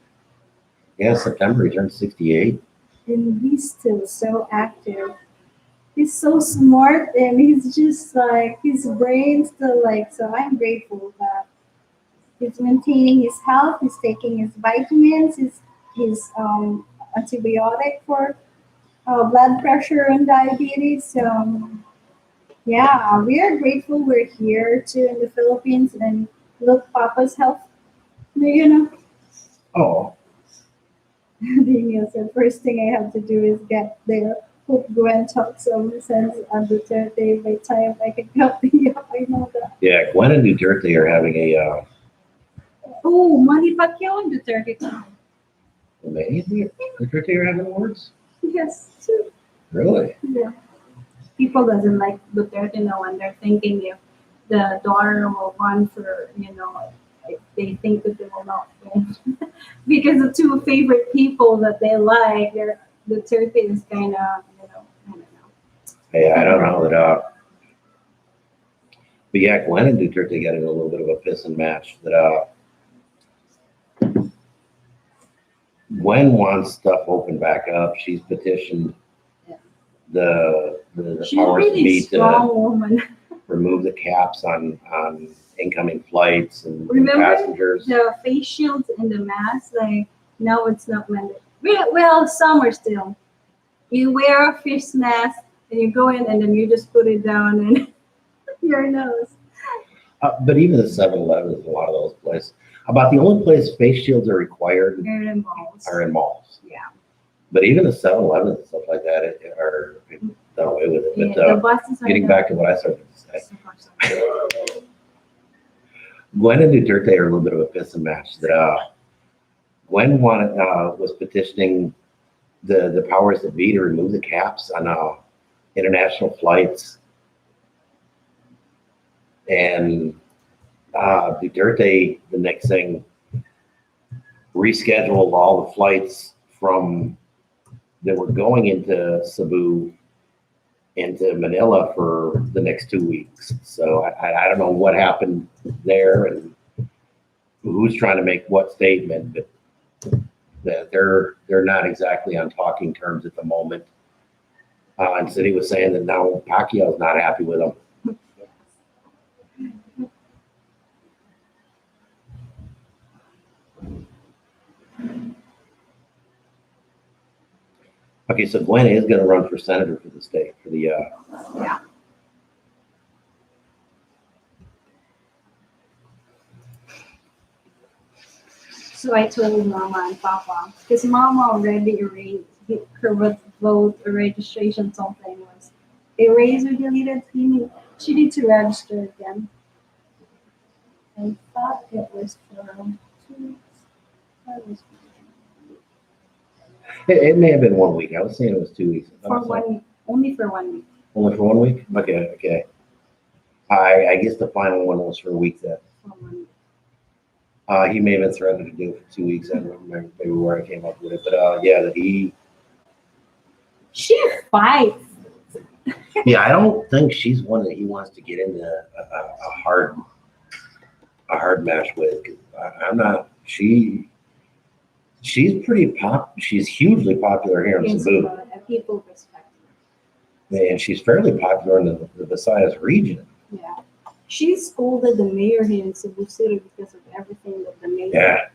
Yeah, September he turned 68. And he's still so active. He's so smart, and he's just like, his brain's still like, so I'm grateful that he's maintaining his health, he's taking his vitamins, his antibiotic for blood pressure and diabetes. So yeah, we are grateful we're here too in the Philippines, and look, Papa's health, Oh, Daniel said, first thing I have to do is get there. Hope Gwen talks some sense on Duterte by time I can help you. I know that. yeah, Gwen and Duterte are having a Oh, Manny Pacquiao and Duterte. maybe Duterte are having awards? Yes, too. Really? Yeah. People doesn't like Duterte now, and they're thinking if the daughter will run for, they think that they will not win. Because the two favorite people that they like, Duterte is kind of, I don't know. Hey, I don't know that But yeah, Gwen and Duterte got in a little bit of a pissing match that Gwen wants stuff opened back up. She's petitioned Yeah. the She's a powers that really be strong to woman. remove the caps on incoming flights and Remember passengers. the face shields and the mask, like now it's not mandatory. Well, some are still. You wear a face mask and you go in and then you just put it down in your nose. But even the 7-Elevens, a lot of those places. About the only place face shields are required You're in malls. are in malls. Yeah. But even the 7-Elevens and stuff like that are done away with it. Yeah, But the buses are getting back to what I started to say, super. Gwen and Duterte are a little bit of a pissing match. That Gwen was petitioning the powers that be to remove the caps on international flights, and Duterte, the next thing, rescheduled all the flights from that were going into Cebu into Manila for the next 2 weeks. So I don't know what happened there and who's trying to make what statement, but that they're not exactly on talking terms at the moment. And City was saying that now Pacquiao's not happy with him. Okay, so Gwen is going to run for senator for the state, for the, Yeah. So I told Mama and Papa, because Mama already erased her vote registration something was erased or deleted. She needs to register again. I thought it was for 2 weeks. That was it may have been 1 week. I was saying it was 2 weeks. for 1 week, only for 1 week. Only for 1 week? Okay. I guess the final one was for a week then. For 1 week. He may have been threatened to do it for 2 weeks. I don't remember maybe where I came up with it, but yeah, that he. She fights. Yeah, I don't think she's one that he wants to get into a hard match with. 'Cause I'm not. She's pretty She's hugely popular here in It's Cebu, and people respect her. and she's fairly popular in the Visayas region. Yeah. She scolded the mayor here in Cebu City because of everything that the mayor Yeah,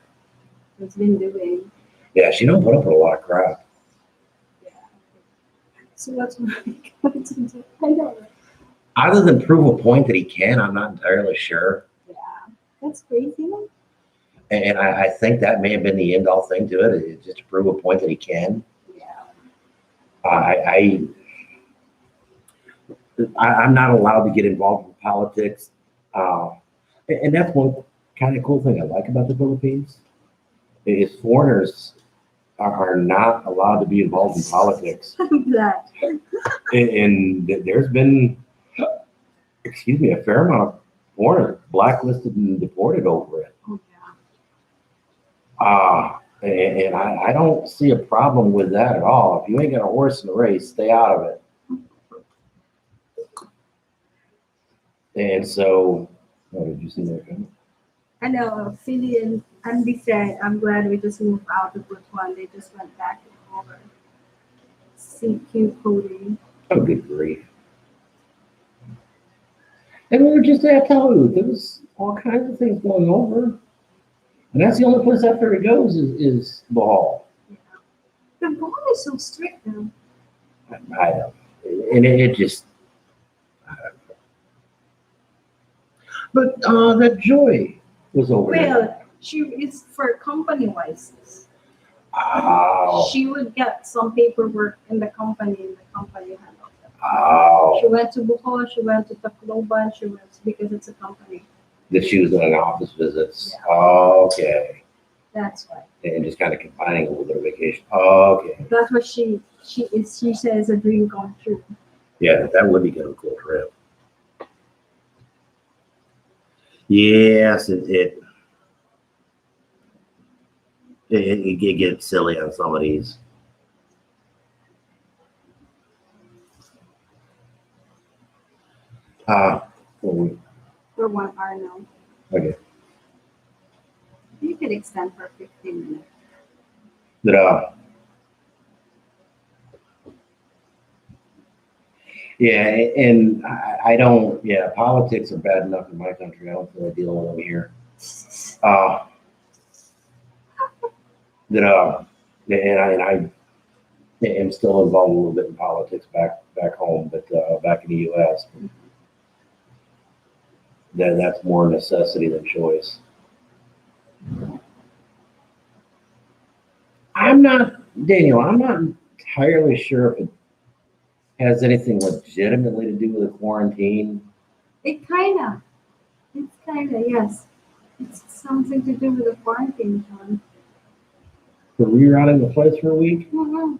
has been doing. yeah, she don't put up with a lot of crap. Yeah. So what's my going to do? I don't know. Other than prove a point that he can, I'm not entirely sure. Yeah. That's crazy. And I think that may have been the end all thing to it, is just to prove a point that he can. Yeah. I'm not allowed to get involved in politics. And that's one kind of cool thing I like about the Philippines is foreigners are not allowed to be involved in politics. I'm glad. And there's been, excuse me, a fair amount of foreigners blacklisted and deported over it. Oh, yeah. And I don't see a problem with that at all. If you ain't got a horse in the race, stay out of it. And so, oh, did you see that coming? I know, Philly and Andy said, I'm glad we just moved out of Butuan. They just went back over CQ coding. Oh, good grief. And we were just at Talu. There was all kinds of things going over. And that's the only place after it goes is Bohol. Yeah. The ball is so strict now. I know. And it just. But that Joy was over there. Well, she is for company license. Oh. She would get some paperwork in the company handled it. Oh. She went to Bohol, she went to Tacloban, because it's a company. That she was doing office visits. Yeah. Okay. That's why. And just kind of combining a little bit of vacation. Okay. That's what she says a dream come true. Yeah, that would be kind of a cool trip. Yes, it gets silly on some of these. For 1 hour now. Okay. You could extend for 15 minutes. But yeah, and I don't. Yeah, politics are bad enough in my country. I don't feel like dealing with them here. That and I am still involved a little bit in politics back home, but back in the U.S. That's more necessity than choice. Daniel, I'm not entirely sure if it has anything legitimately to do with the quarantine. It's kinda, yes. It's something to do with the quarantine time. For rerouting the place for a week? Mm-hmm.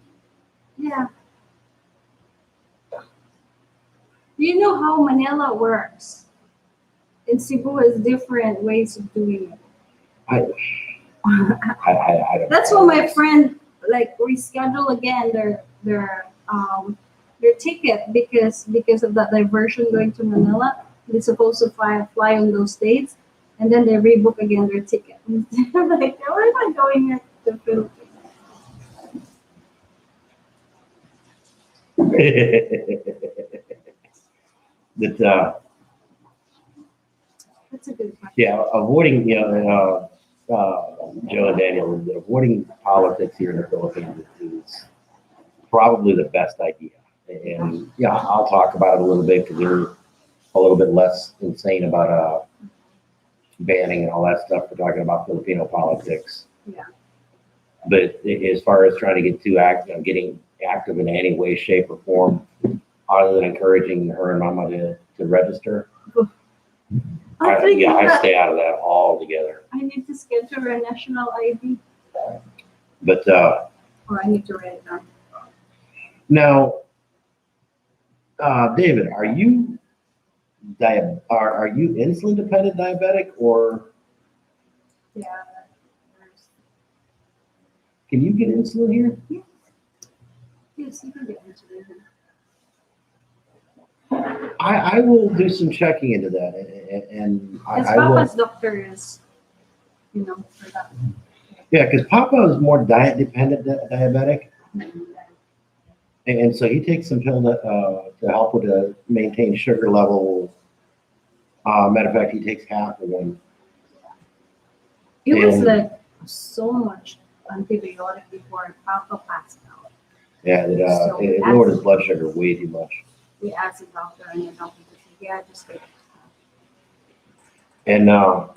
Yeah. You know how Manila works? In Cebu has different ways of doing it. I don't That's know. why my friend like reschedule again their ticket because of that diversion going to Manila. They're supposed to fly on those dates, and then they rebook again their ticket. They're like, why am I going to the Philippines? that That's a good question. yeah, avoiding Joe and Daniel, avoiding politics here in the Philippines is probably the best idea. And yeah, I'll talk about it a little bit because they're a little bit less insane about banning and all that stuff. We're talking about Filipino politics. Yeah. But as far as trying to get too active, getting active in any way, shape, or form, other than encouraging her and Mama to register, I think I stay out of that altogether. I need to schedule a national ID, But or I need to write it down. now, David, are you are you insulin dependent diabetic, or Yeah. can you get insulin here? Yes, you can get into it. I will do some checking into that, and Because I will. Papa's doctor is, for that. Yeah, because Papa is more diet dependent diabetic, and so he takes some pill to help with maintain sugar level. Matter of fact, he takes half of one. It was And- like so much antibiotic before Papa passed out. Yeah, So it that's- lowered his blood sugar way too much. We asked the doctor, and the doctor said, "Yeah, just take it." And now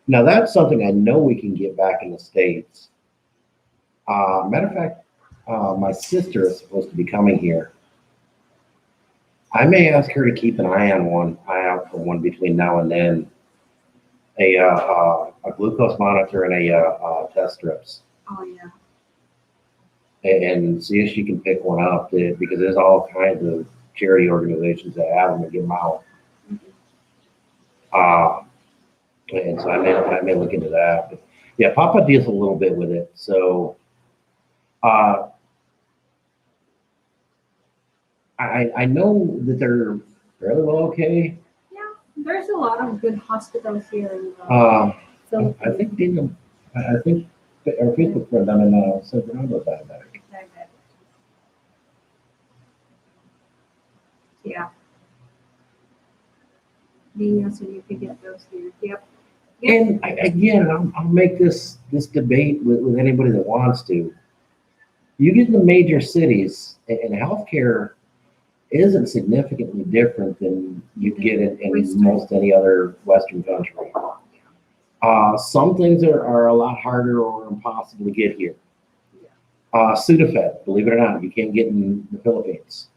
that's something I know we can get back in the States. Matter of fact, my sister is supposed to be coming here. I may ask her to keep an eye out for one between now and then. A glucose monitor and a test strips, Oh yeah. and see if she can pick one up because there's all kinds of charity organizations that have them and give them out. And so I may look into that. But yeah, Papa deals a little bit with it. So I know that they're fairly well okay. There's a lot of good hospitals here in the I Philippines. think Daniel, I think our Facebook friend down in San Fernando is diabetic. Yeah. Being so you could get those here. Yep. And again, I'll make this debate with anybody that wants to. You get in the major cities, and healthcare isn't significantly different than you get in Western. most any other Western country. Some things are a lot harder or impossible to get here. Sudafed, believe it or not, you can't get in the Philippines.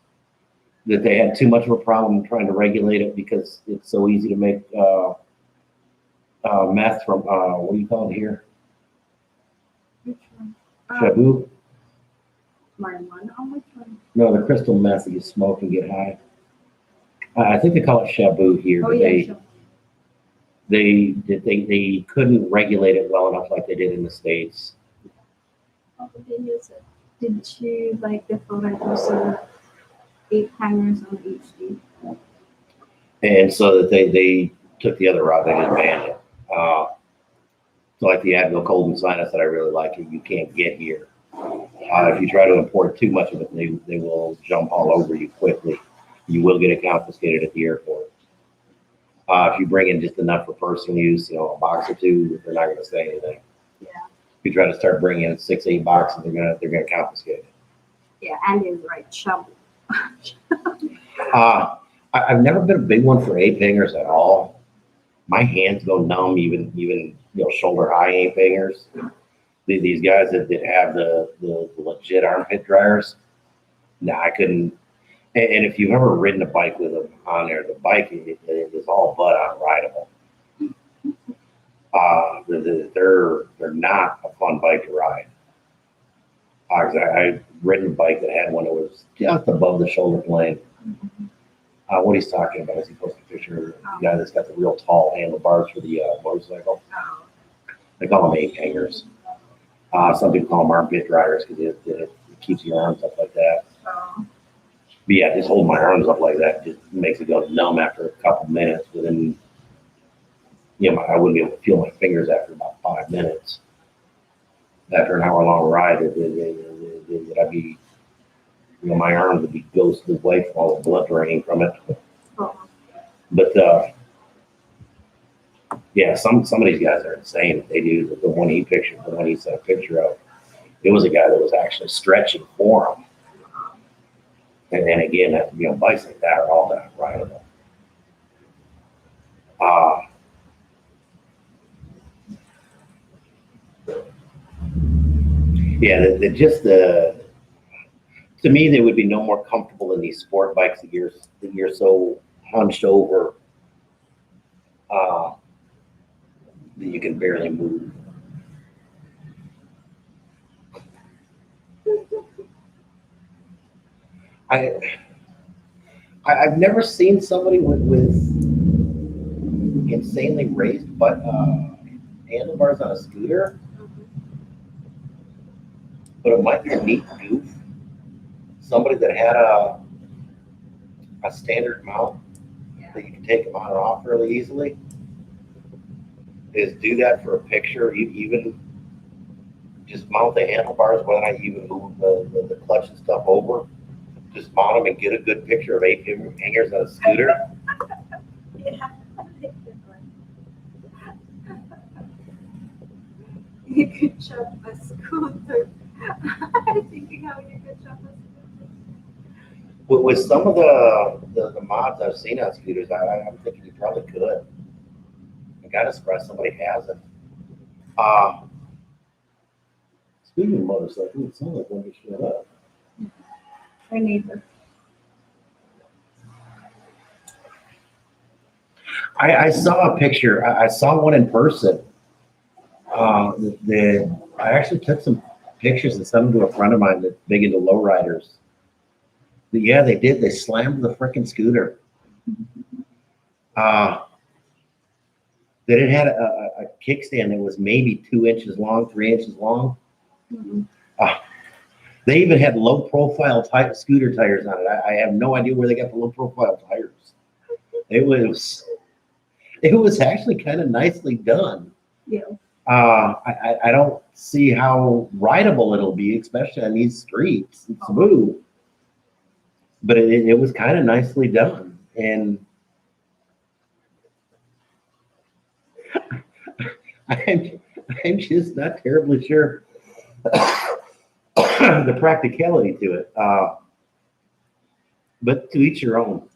That they had too much of a problem trying to regulate it because it's so easy to make meth from what do you call it here? Which one? Shabu? Marijuana. Oh, which one? No, the crystal meth that you smoke and get high. I think they call it shabu here, Oh but yeah. Sure. they couldn't regulate it well enough like they did in the States. Oh, they use it. Did you like the photos of 8 hangers on HD? And so that they took the other route. They just banned it. So like the Advil cold and sinus that I really like, you can't get here. If you try to import too much of it, they will jump all over you quickly. You will get it confiscated at the airport. If you bring in just enough for personal use, you know, a box or two, they're not going to say anything. Yeah. If you try to start bringing in 6, 8 boxes, they're gonna confiscate it. Yeah, and in the right shovel. I've never been a big one for ape hangers at all. My hands go numb, even you know, shoulder high ape hangers. These guys that have the legit armpit dryers, no, I couldn't. And if you've ever ridden a bike with them on there, the bike it is all but unrideable. They're not a fun bike to ride. I've ridden a bike that had one that was just above the shoulder blade. What he's talking about is he posted a picture of the guy that's got the real tall handlebars for the motorcycle. They call them ape hangers. Some people call them armpit dryers because it keeps your arms up like that. But yeah, just holding my arms up like that just makes it go numb after a couple minutes. Within, you know, I wouldn't be able to feel my fingers after about 5 minutes. After an hour-long ride, I'd be, you know, my arms would be ghosted away from all the blood draining from it. But yeah, some of these guys are insane. They do the one he sent a picture of. It was a guy that was actually stretching for him. And again, you know, bikes like that are all that rideable. Yeah, to me, they would be no more comfortable in these sport bikes that you're so hunched over that you can barely move. I've never seen somebody with insanely raised handlebars on a scooter, but it might be a neat goof. Somebody that had a standard mount that you can take them on and off really easily is do that for a picture. Even just mount the handlebars, whether or not you even move the clutch and stuff over. Just mount them and get a good picture of ape hangers on a scooter. You could chop a scooter. I'm thinking how you could chop a scooter. With some of the mods I've seen on scooters, I'm thinking you probably could. I gotta surprise somebody hasn't. Speaking of motorcycles, it sounds like one just showed up. Our neighbor. I saw a picture. I saw one in person. I actually took some pictures and sent them to a friend of mine that's big into lowriders. But yeah, they did. They slammed the freaking scooter. That it had a kickstand that was maybe 2 inches long, 3 inches long. They even had low-profile type scooter tires on it. I have no idea where they got the low-profile tires. It was actually kind of nicely done. Yeah. I don't see how rideable it'll be, especially on these streets. It's smooth, but it was kind of nicely done, and I'm just not terribly sure the practicality to it. But to each your own.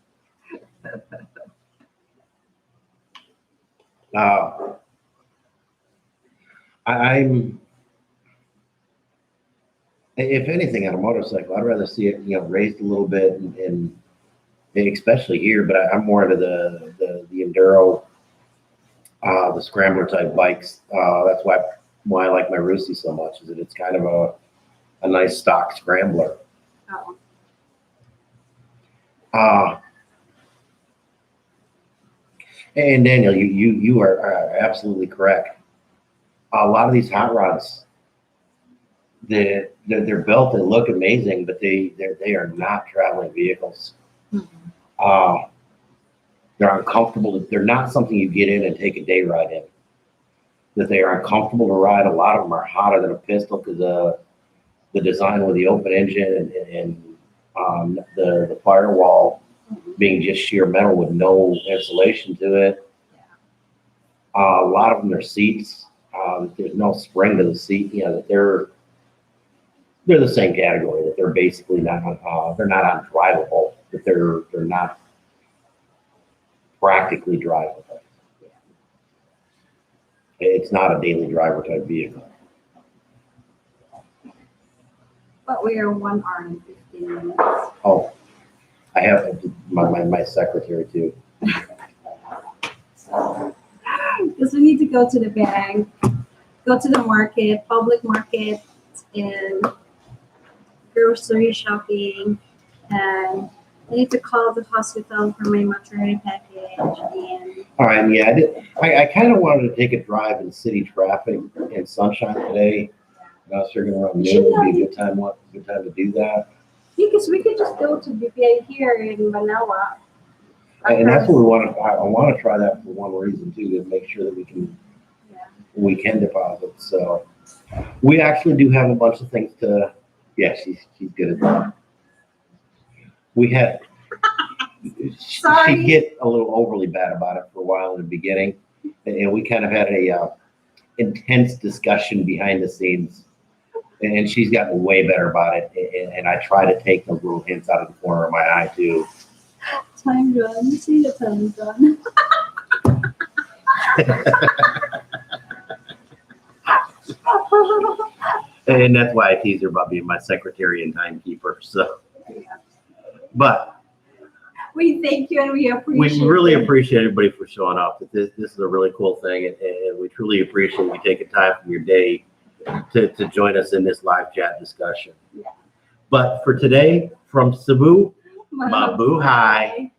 I'm, if anything, on a motorcycle, I'd rather see it, you know, raised a little bit, and especially here. But I'm more into the enduro, the scrambler type bikes. That's why I like my Rusi so much, is that it's kind of a nice stock scrambler. And Daniel, you are absolutely correct. A lot of these hot rods, they're built and look amazing, but they are not traveling vehicles. They're uncomfortable. They're not something you get in and take a day ride in. That they are uncomfortable to ride. A lot of them are hotter than a pistol because the design with the open engine and the firewall being just sheer metal with no insulation to it. A lot of them are seats. There's no spring to the seat. You know, that they're the same category. That they're basically not they're not undrivable. That they're not practically drivable. It's not a daily driver type vehicle. But we are 1 hour and 15 minutes. Oh, I have my secretary too. Because we need to go to the bank, go to the market, public market, and grocery shopping, and I need to call the hospital for my maternity package. And All right, yeah, I kind of wanted to take a drive in city traffic in sunshine today. I was figuring around noon would be a good time to do that. because we could just go to BPI here in Manila. And that's what we want to. I want to try that for one reason too, to make sure that Yeah. we can deposit. So we actually do have a bunch of things to. Yeah, she's good at that. We had. Sorry. She'd get a little overly bad about it for a while in the beginning, and we kind of had a intense discussion behind the scenes. And she's gotten way better about it, and I try to take those little hints out of the corner of my eye too. Time run. See the time run. And that's why I tease her about being my secretary and timekeeper. So, but We thank you and we appreciate we really it. appreciate everybody for showing up. This is a really cool thing, and we truly appreciate you taking time from your day to join us in this live chat discussion. Yeah. But for today, from Cebu, Mabuhay. Mabuhay.